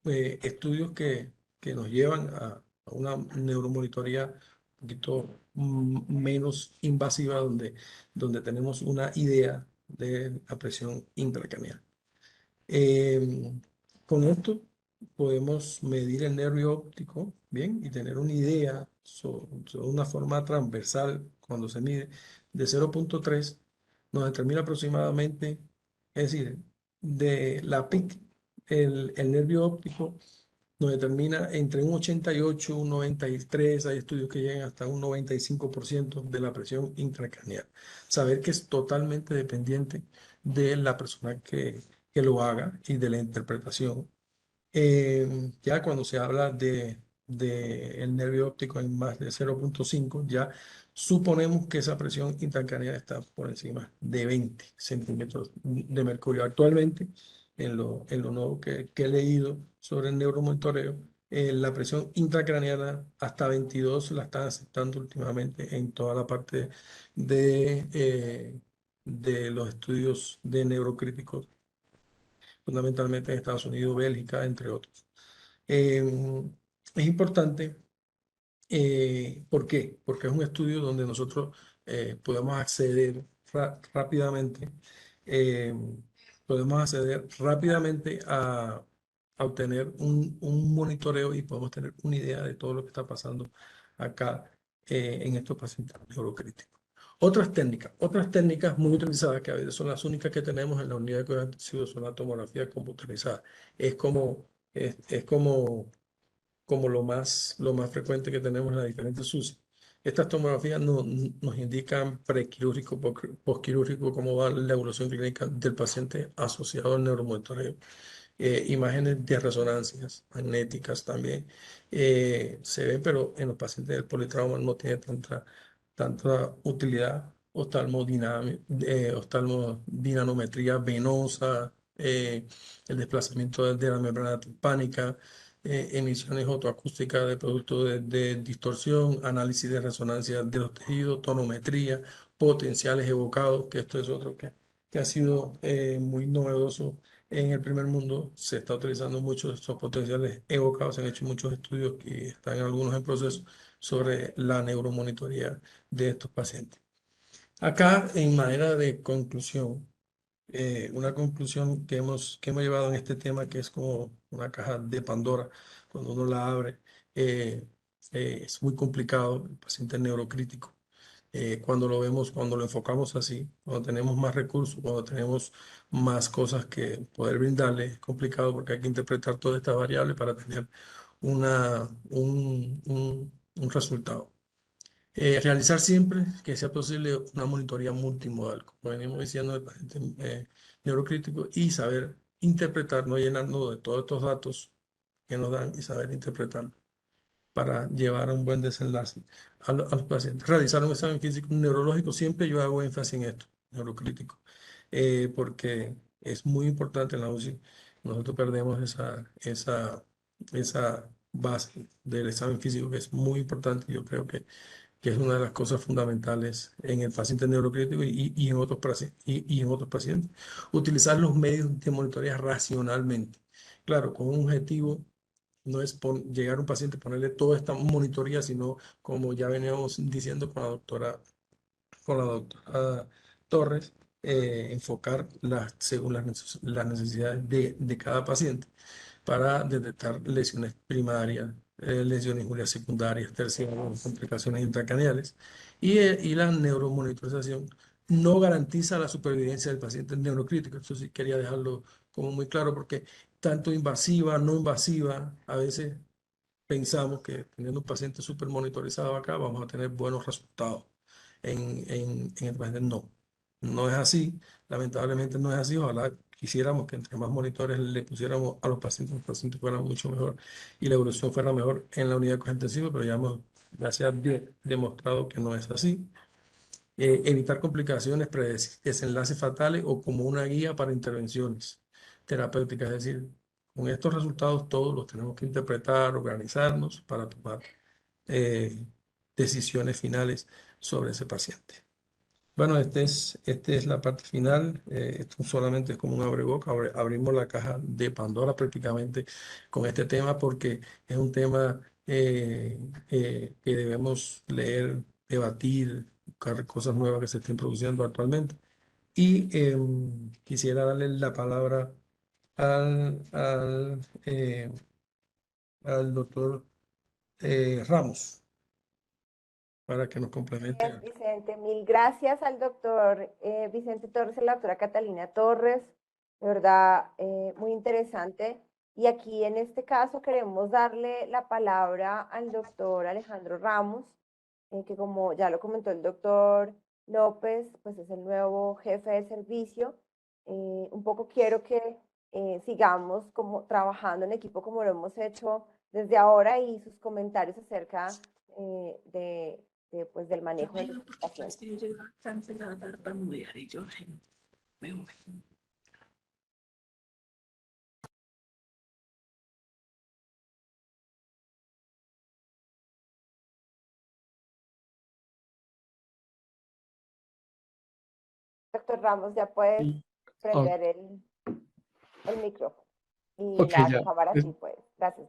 Speaker 5: estudios que nos llevan a una neuromonitoría un poquito menos invasiva, donde tenemos una idea de la presión intracraneal. Eh, con esto podemos medir el nervio óptico, ¿bien? Y tener una idea sobre una forma transversal cuando se mide de 0,3 nos determina aproximadamente, es decir, de la PIC, el nervio óptico nos determina entre un 88 y un 93, hay estudios que llegan hasta un 95% de la presión intracraneal. Saber que es totalmente dependiente de la persona que lo haga y de la interpretación. Ya cuando se habla de el nervio óptico en más de 0,5, ya suponemos que esa presión intracraneal está por encima de 20 centímetros de mercurio. Actualmente, en lo nuevo que he leído sobre el neuromonitoreo, la presión intracraneal hasta 22 la están aceptando últimamente en toda la parte de los estudios de neurocríticos, fundamentalmente en Estados Unidos, Bélgica, entre otros. Eh, es importante, ¿por qué? Porque es un estudio donde nosotros podemos acceder rápidamente, eh, a obtener un monitoreo y podemos tener una idea de todo lo que está pasando acá en estos pacientes neurocríticos. Otras técnicas muy utilizadas, que a veces son las únicas que tenemos en la unidad de cuidados intensivos, son la tomografía computarizada. Es como lo más frecuente que tenemos en las diferentes UCI. Estas tomografías nos indican prequirúrgico, postquirúrgico, cómo va la evolución clínica del paciente asociado al neuromonitoreo. Imágenes de resonancias magnéticas también se ven, pero en los pacientes del politrauma no tiene tanta utilidad. Oftalmodinanometría venosa, el desplazamiento de la membrana timpánica, emisiones otoacústicas de producto de distorsión, análisis de resonancia de los tejidos, tonometría, potenciales evocados, que esto es otro que ha sido muy novedoso en el primer mundo. Se está utilizando mucho estos potenciales evocados, se han hecho muchos estudios que están algunos en proceso sobre la neuromonitoría de estos pacientes. Acá, en manera de conclusión, una conclusión que hemos llevado en este tema, que es como una caja de Pandora, cuando uno la abre, es muy complicado, el paciente neurocrítico. Cuando lo vemos, cuando lo enfocamos así, cuando tenemos más recursos, cuando tenemos más cosas que poder brindarle, es complicado porque hay que interpretar todas estas variables para tener un resultado. Realizar siempre que sea posible una monitoría multimodal, como venimos diciendo, del paciente neurocrítico, y saber interpretar, no llenarnos de todos estos datos que nos dan, y saber interpretar para llevar a un buen desenlace a los pacientes. Realizar un examen físico neurológico, siempre yo hago énfasis en esto, neurocrítico, porque es muy importante en la UCI. Nosotros perdemos esa base del examen físico, que es muy importante. Yo creo que es una de las cosas fundamentales en el paciente neurocrítico y en otros pacientes. Utilizar los medios de monitoreo racionalmente. Claro, con un objetivo, no es llegar a un paciente, ponerle toda esta monitoría, sino como ya veníamos diciendo con la doctora Torres, enfocar según las necesidades de cada paciente para detectar lesiones primarias, lesiones injurias secundarias, terciarias, complicaciones intracraneales. Y la neuromonitorización no garantiza la supervivencia del paciente neurocrítico. Esto sí quería dejarlo como muy claro, porque tanto invasiva, no invasiva, a veces pensamos que teniendo un paciente súper monitorizado acá vamos a tener buenos resultados en el paciente. No, no es así. Lamentablemente no es así. Ojalá quisiéramos que entre más monitores le pusiéramos a los pacientes fueran mucho mejor y la evolución fuera mejor en la unidad de cuidados intensivos, pero ya hemos, gracias a Dios, demostrado que no es así. Evitar complicaciones, desenlaces fatales o como una guía para intervenciones terapéuticas. Es decir, con estos resultados todos los tenemos que interpretar, organizarnos para tomar decisiones finales sobre ese paciente. Bueno, esta es la parte final. Esto solamente es como un abreboca. Abrimos la caja de Pandora prácticamente con este tema porque es un tema que debemos leer, debatir, buscar cosas nuevas que se estén produciendo actualmente. Y quisiera darle la palabra al doctor Ramos para que nos complemente.
Speaker 3: Bien, Vicente, mil gracias al doctor Vicente Torres y a la doctora Catalina Torres, de verdad, muy interesante. Y aquí en este caso queremos darle la palabra al doctor Alejandro Ramos, que como ya lo comentó el doctor López, pues es el nuevo jefe de servicio. Un poco quiero que sigamos como trabajando en equipo como lo hemos hecho desde ahora y sus comentarios acerca pues, del manejo de los pacientes. Doctor Ramos, ya puedes prender el micrófono y
Speaker 6: Ok,
Speaker 3: la
Speaker 6: ya.
Speaker 3: cámara, sí puedes. Gracias.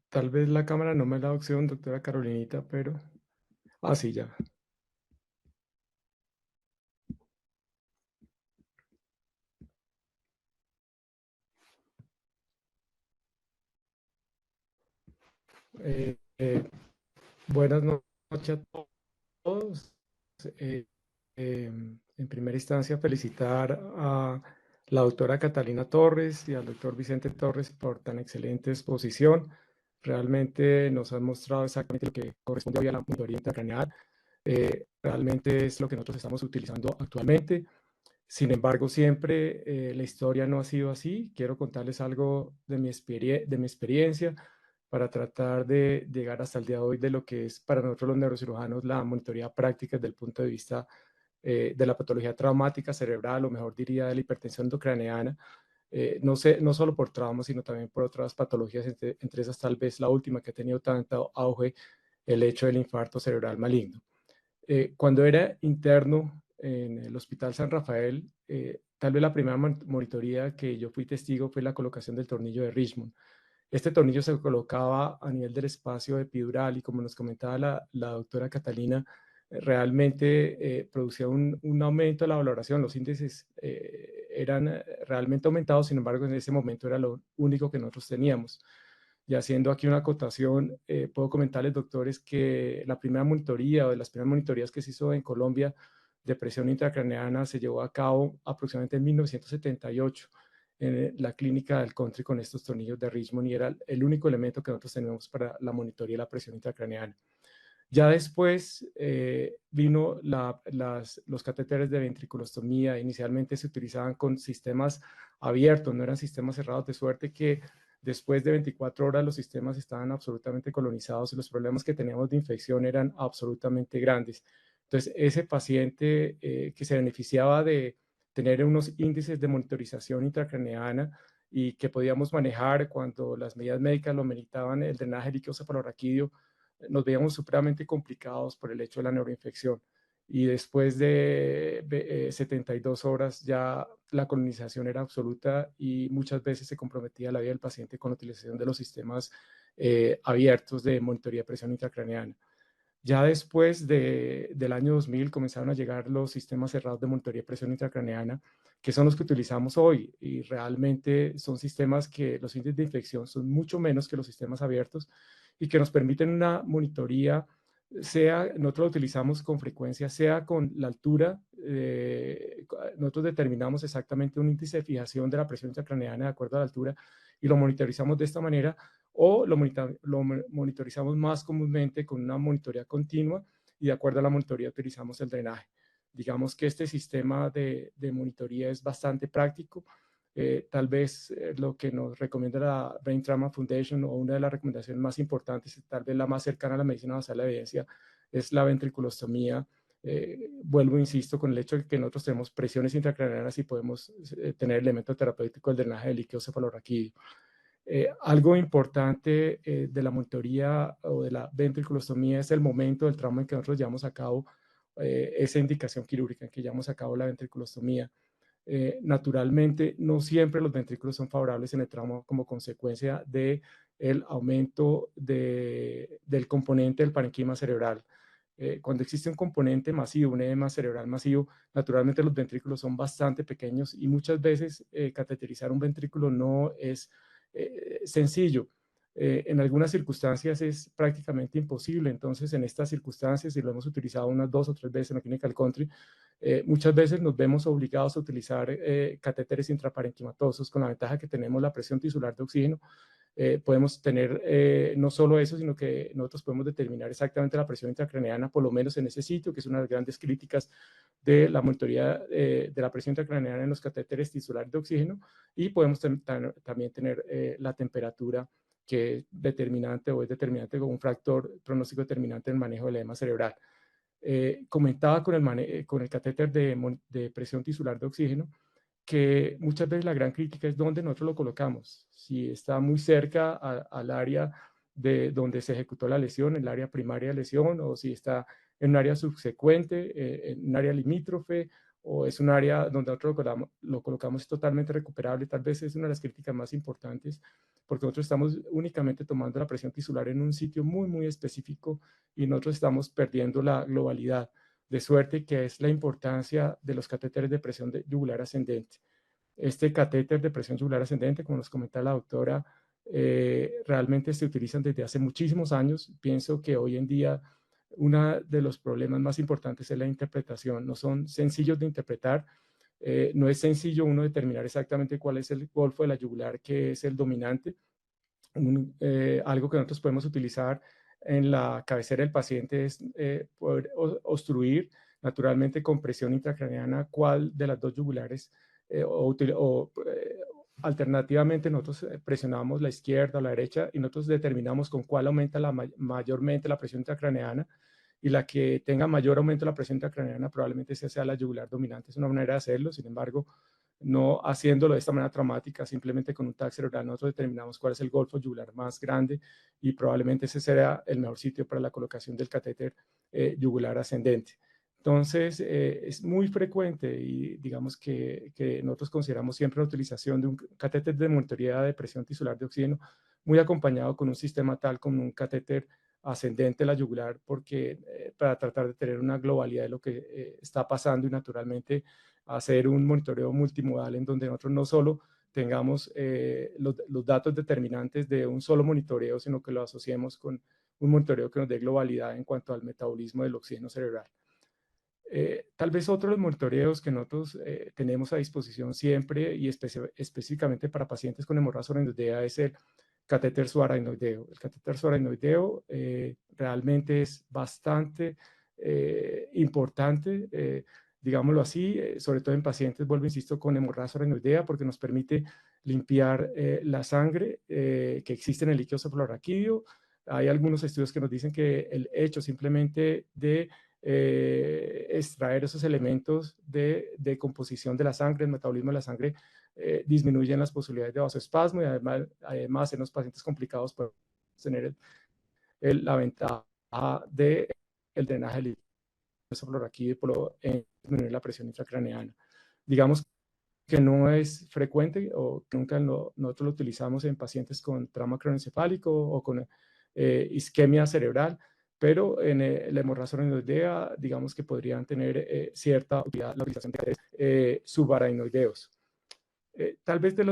Speaker 6: Tal vez la cámara no me da opción, doctora Carolinita, pero... Ah, sí, ya. Eh, eh, buenas noches a todos. Eh, en primera instancia, felicitar a la doctora Catalina Torres y al doctor Vicente Torres por tan excelente exposición. Realmente nos han mostrado exactamente lo que corresponde hoy a la monitoría intracraneal. Realmente es lo que nosotros estamos utilizando actualmente. Sin embargo, siempre la historia no ha sido así. Quiero contarles algo de mi experiencia para tratar de llegar hasta el día de hoy de lo que es para nosotros los neurocirujanos la monitoría práctica desde el punto de vista de la patología traumática cerebral, o mejor diría de la hipertensión endocraneana, no solo por traumas, sino también por otras patologías, entre esas tal vez la última que ha tenido tanto auge, el hecho del infarto cerebral maligno. Cuando era interno en el Hospital San Rafael, tal vez la primera monitoría que yo fui testigo fue la colocación del tornillo de Richmond. Este tornillo se colocaba a nivel del espacio epidural y, como nos comentaba la doctora Catalina, realmente producía un aumento de la valoración. Los índices eran realmente aumentados, sin embargo, en ese momento era lo único que nosotros teníamos. Y haciendo aquí una acotación, puedo comentarles, doctores, que la primera monitoría o de las primeras monitorías que se hizo en Colombia de presión intracraneana se llevó a cabo aproximadamente en 1978 en la clínica del Country con estos tornillos de Richmond, y era el único elemento que nosotros teníamos para la monitoría de la presión intracraneana. Ya después vino los catéteres de ventriculostomía. Inicialmente se utilizaban con sistemas abiertos, no eran sistemas cerrados, de suerte que después de 24 horas los sistemas estaban absolutamente colonizados y los problemas que teníamos de infección eran absolutamente grandes. Entonces, ese paciente que se beneficiaba de tener unos índices de monitorización intracraneana y que podíamos manejar cuando las medidas médicas lo meritaban, el drenaje líquido cefalorraquídeo, nos veíamos supremamente complicados por el hecho de la neuroinfección. Y después de 72 horas ya la colonización era absoluta y muchas veces se comprometía la vida del paciente con la utilización de los sistemas abiertos de monitoría de presión intracraneana. Ya después del año 2000 comenzaron a llegar los sistemas cerrados de monitoría de presión intracraneana, que son los que utilizamos hoy, y realmente son sistemas que los índices de infección son mucho menos que los sistemas abiertos y que nos permiten una monitoría, nosotros lo utilizamos con frecuencia, sea con la altura, nosotros determinamos exactamente un índice de fijación de la presión intracraneana de acuerdo a la altura y lo monitorizamos de esta manera, o lo monitorizamos más comúnmente con una monitoría continua y de acuerdo a la monitoría utilizamos el drenaje. Digamos que este sistema de monitoría es bastante práctico Tal vez lo que nos recomienda la Brain Trauma Foundation, o una de las recomendaciones más importantes, tal vez la más cercana a la medicina basada en la evidencia, es la ventriculostomía. Vuelvo, insisto, con el hecho de que nosotros tenemos presiones intracraneanas y podemos tener elemento terapéutico del drenaje del líquido cefalorraquídeo. Algo importante de la monitoría o de la ventriculostomía es el momento del trauma en que nosotros llevamos a cabo esa indicación quirúrgica, en que llevamos a cabo la ventriculostomía. Naturalmente, no siempre los ventrículos son favorables en el trauma como consecuencia del aumento del componente del parenquima cerebral. Cuando existe un componente masivo, un edema cerebral masivo, naturalmente los ventrículos son bastante pequeños y muchas veces cateterizar un ventrículo no es sencillo. En algunas circunstancias es prácticamente imposible. Entonces, en estas circunstancias, y lo hemos utilizado unas 2 o 3 veces en la Clinical Country, muchas veces nos vemos obligados a utilizar catéteres intraparenquimatosos, con la ventaja que tenemos la presión tisular de oxígeno. Podemos tener no solo eso, sino que nosotros podemos determinar exactamente la presión intracraneana, por lo menos en ese sitio, que es una de las grandes críticas de la monitoría de la presión intracraneana en los catéteres tisulares de oxígeno, y podemos también tener la temperatura, que es determinante o es determinante como un factor pronóstico determinante en el manejo del edema cerebral. Comentaba con el catéter de presión tisular de oxígeno que muchas veces la gran crítica es dónde nosotros lo colocamos. Si está muy cerca al área de donde se ejecutó la lesión, el área primaria de lesión, o si está en un área subsecuente, en un área limítrofe, o es un área donde nosotros lo colocamos totalmente recuperable. Tal vez es una de las críticas más importantes, porque nosotros estamos únicamente tomando la presión tisular en un sitio muy, muy específico, y nosotros estamos perdiendo la globalidad, de suerte que es la importancia de los catéteres de presión yugular ascendente. Este catéter de presión yugular ascendente, como nos comenta la doctora, realmente se utilizan desde hace muchísimos años. Pienso que hoy en día uno de los problemas más importantes es la interpretación. No son sencillos de interpretar. No es sencillo uno determinar exactamente cuál es el golfo de la yugular que es el dominante. Algo que nosotros podemos utilizar en la cabecera del paciente es poder obstruir naturalmente con presión intracraneana cuál de las dos yugulares, alternativamente nosotros presionamos la izquierda o la derecha, y nosotros determinamos con cuál aumenta mayormente la presión intracraneana, y la que tenga mayor aumento de la presión intracraneana probablemente sea la yugular dominante. Es una manera de hacerlo. Sin embargo, no haciéndolo de esta manera traumática, simplemente con un TAC cerebral, nosotros determinamos cuál es el golfo yugular más grande, y probablemente ese será el mejor sitio para la colocación del catéter yugular ascendente. Entonces, es muy frecuente, y digamos que nosotros consideramos siempre la utilización de un catéter de monitoría de presión tisular de oxígeno, muy acompañado con un sistema tal como un catéter ascendente la yugular, porque para tratar de tener una globalidad de lo que está pasando, y naturalmente hacer un monitoreo multimodal en donde nosotros no solo tengamos los datos determinantes de un solo monitoreo, sino que lo asociemos con un monitoreo que nos dé globalidad en cuanto al metabolismo del oxígeno cerebral. Tal vez otro de los monitoreos que nosotros tenemos a disposición siempre, y específicamente para pacientes con hemorragia subaracnoidea, es el catéter subaracnoideo. El catéter subaracnoideo realmente es bastante importante, digámoslo así, sobre todo en pacientes, vuelvo, insisto, con hemorragia subaracnoidea, porque nos permite limpiar la sangre que existe en el líquido cefalorraquídeo. Hay algunos estudios que nos dicen que el hecho simplemente de extraer esos elementos de composición de la sangre, el metabolismo de la sangre, disminuyen las posibilidades de vasoespasmo, y además en los pacientes complicados podemos tener la ventaja del drenaje líquido cefalorraquídeo y disminuir la presión intracraneana. Digamos que no es frecuente, o nunca nosotros lo utilizamos en pacientes con trauma craneoencefálico o con isquemia cerebral, pero en la hemorragia subaracnoidea, digamos que podrían tener cierta utilidad la utilización de subaracnoideos. Tal vez de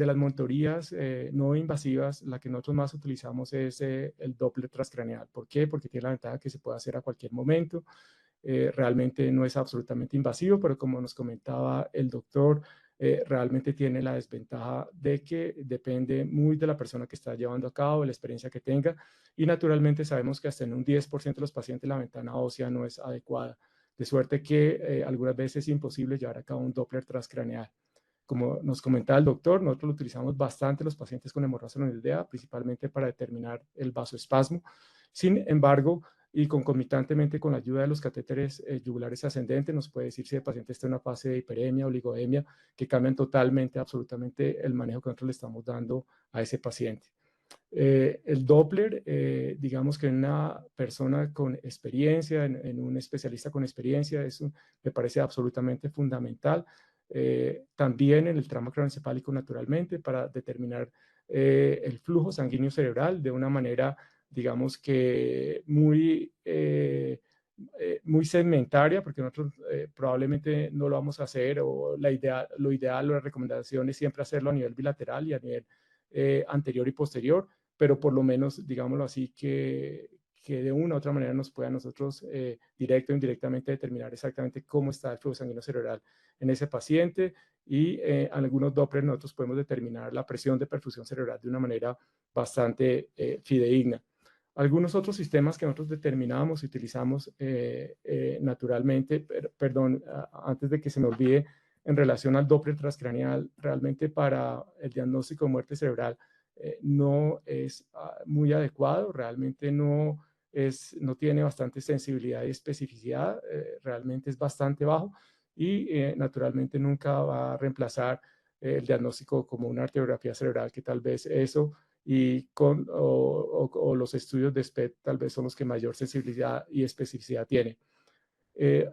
Speaker 6: las monitorías no invasivas, la que nosotros más utilizamos es el Doppler transcraneal. ¿Por qué? Porque tiene la ventaja que se puede hacer a cualquier momento. Realmente no es absolutamente invasivo, pero como nos comentaba el doctor, realmente tiene la desventaja de que depende muy de la persona que está llevando a cabo, de la experiencia que tenga, y naturalmente sabemos que hasta en un 10% de los pacientes la ventana ósea no es adecuada, de suerte que algunas veces es imposible llevar a cabo un Doppler transcraneal. como nos comentaba el doctor, nosotros lo utilizamos bastante en los pacientes con hemorragia nosocomial, principalmente para determinar el vasoespasmo. Sin embargo, y concomitantemente con la ayuda de los catéteres yugulares ascendentes, nos puede decir si el paciente está en una fase de hiperemia o oligoemia, que cambian totalmente, absolutamente el manejo que nosotros le estamos dando a ese paciente. El Doppler, digamos que en una persona con experiencia, en un especialista con experiencia, eso me parece absolutamente fundamental. También en el trauma craneoencefálico, naturalmente, para determinar el flujo sanguíneo cerebral de una manera, digamos que muy segmentaria, porque nosotros probablemente no lo vamos a hacer, o lo ideal o la recomendación es siempre hacerlo a nivel bilateral y a nivel anterior y posterior, pero por lo menos, digámoslo así, que de una u otra manera nos pueda a nosotros directo o indirectamente determinar exactamente cómo está el flujo sanguíneo cerebral en ese paciente, y algunos Doppler nosotros podemos determinar la presión de perfusión cerebral de una manera bastante fidedigna. Algunos otros sistemas que nosotros determinamos y utilizamos naturalmente, perdón, antes de que se me olvide, en relación al Doppler transcraneal, realmente para el diagnóstico de muerte cerebral no es muy adecuado, realmente no tiene bastante sensibilidad y especificidad, realmente es bastante bajo, y naturalmente nunca va a reemplazar el diagnóstico como una arteriografía cerebral, que tal vez eso o los estudios de SPECT tal vez son los que mayor sensibilidad y especificidad tienen.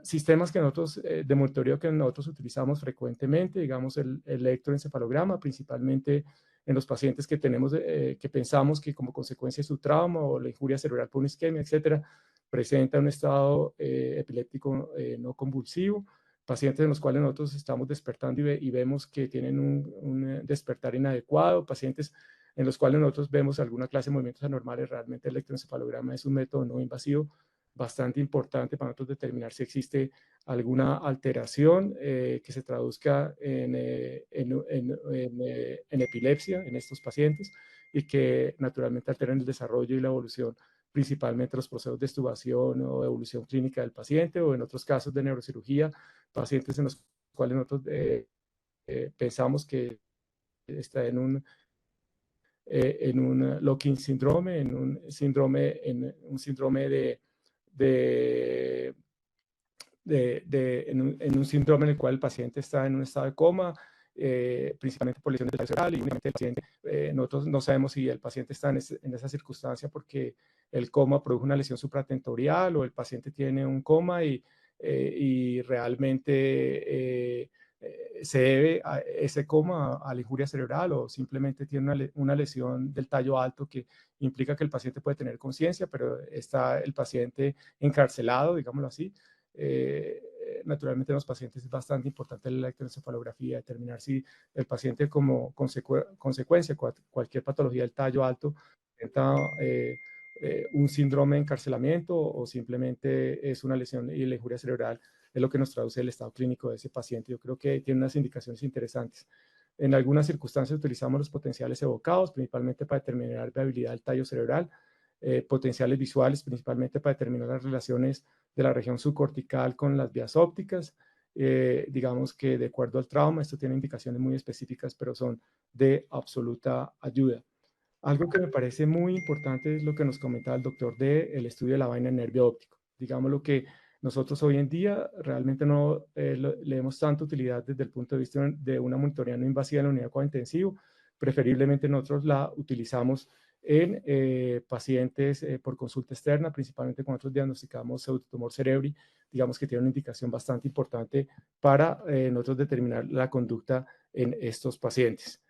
Speaker 6: Sistemas que nosotros, de monitoreo que nosotros utilizamos frecuentemente, digamos el electroencefalograma, principalmente en los pacientes que tenemos, que pensamos que como consecuencia de su trauma o la injuria cerebral por una isquemia, etcétera, presenta un estado epiléptico no convulsivo, pacientes en los cuales nosotros estamos despertando y vemos que tienen un despertar inadecuado, pacientes en los cuales nosotros vemos alguna clase de movimientos anormales. Realmente el electroencefalograma es un método no invasivo bastante importante para nosotros determinar si existe alguna alteración que se traduzca en epilepsia en estos pacientes, y que naturalmente alteren el desarrollo y la evolución, principalmente los procesos de extubación o de evolución clínica del paciente, o en otros casos de neurocirugía, pacientes en los cuales nosotros pensamos que está en un lock-in síndrome, en un síndrome en un síndrome en el cual el paciente está en un estado de coma, principalmente por lesiones del tallo cerebral, y únicamente el paciente, nosotros no sabemos si el paciente está en esa circunstancia porque el coma produjo una lesión supratentorial, o el paciente tiene un coma y realmente se debe a ese coma a la injuria cerebral, o simplemente tiene una lesión del tallo alto que implica que el paciente puede tener conciencia, pero está el paciente encarcelado, digámoslo así. Naturalmente en los pacientes es bastante importante la electroencefalografía, determinar si el paciente como consecuencia cualquier patología del tallo alto presenta un síndrome de encarcelamiento, o simplemente es una lesión y la injuria cerebral es lo que nos traduce el estado clínico de ese paciente. Yo creo que tiene unas indicaciones interesantes. En algunas circunstancias utilizamos los potenciales evocados, principalmente para determinar la viabilidad del tallo cerebral, potenciales visuales, principalmente para determinar las relaciones de la región subcortical con las vías ópticas. Digamos que de acuerdo al trauma, esto tiene indicaciones muy específicas, pero son de absoluta ayuda. Algo que me parece muy importante es lo que nos comentaba el doctor del estudio de la vaina del nervio óptico. Digamos lo que nosotros hoy en día realmente no le demos tanta utilidad desde el punto de vista de una monitoría no invasiva en la unidad de cuidado intensivo. Preferiblemente nosotros la utilizamos en pacientes por consulta externa, principalmente cuando nosotros diagnosticamos pseudotumor cerebri, digamos que tiene una indicación bastante importante para nosotros determinar la conducta en estos pacientes.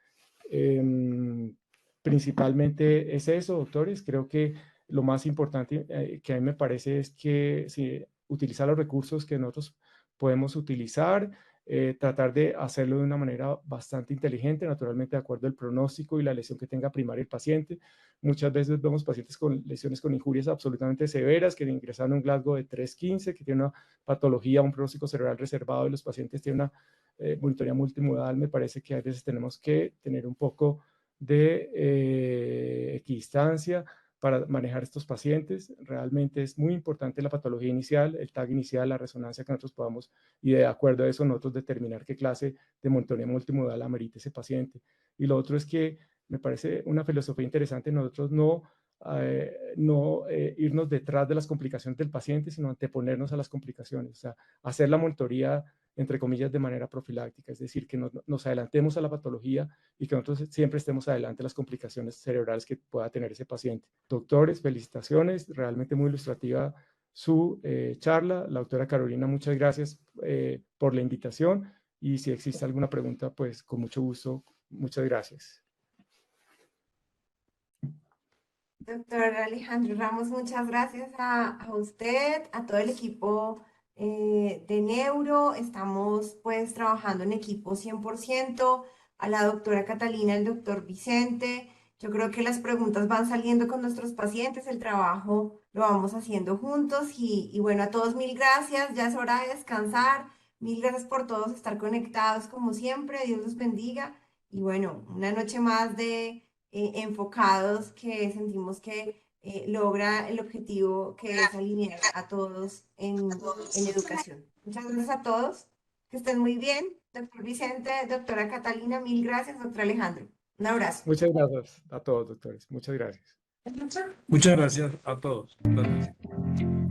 Speaker 6: Principalmente es eso, doctores. Creo que lo más importante que a mí me parece es que si utilizar los recursos que nosotros podemos utilizar, tratar de hacerlo de una manera bastante inteligente, naturalmente de acuerdo al pronóstico y la lesión que tenga primaria el paciente. Muchas veces vemos pacientes con lesiones con injurias absolutamente severas, que ingresan a un Glasgow de 3.15, que tiene una patología, un pronóstico cerebral reservado, y los pacientes tienen una monitoría multimodal. Me parece que a veces tenemos que tener un poco de equidistancia para manejar estos pacientes. Realmente es muy importante la patología inicial, el tag inicial, la resonancia que nosotros podamos, y de acuerdo a eso nosotros determinar qué clase de monitoreo multimodal amerita ese paciente. Y lo otro es que me parece una filosofía interesante nosotros no irnos detrás de las complicaciones del paciente, sino anteponernos a las complicaciones, o sea, hacer la monitoría, entre comillas, de manera profiláctica, es decir, que nos adelantemos a la patología y que nosotros siempre estemos adelante a las complicaciones cerebrales que pueda tener ese paciente. Doctores, felicitaciones, realmente muy ilustrativa su charla. La doctora Carolina, muchas gracias por la invitación, y si existe alguna pregunta, pues con mucho gusto, muchas gracias.
Speaker 3: Doctor Alejandro Ramos, muchas gracias a usted, a todo el equipo de Neuro. Estamos pues trabajando en equipo 100%, a la doctora Catalina, el doctor Vicente. Yo creo que las preguntas van saliendo con nuestros pacientes, el trabajo lo vamos haciendo juntos y bueno, a todos mil gracias, ya es hora de descansar. Mil gracias por todos estar conectados como siempre, Dios los bendiga y bueno, una noche más de enfocados que sentimos que logra el objetivo que es alinear a todos en educación. Muchas gracias a todos, que estén muy bien. Doctor Vicente, doctora Catalina, mil gracias, doctor Alejandro. Un abrazo.
Speaker 6: Muchas gracias a todos, doctores. Muchas gracias.
Speaker 5: Muchas gracias a todos. Gracias.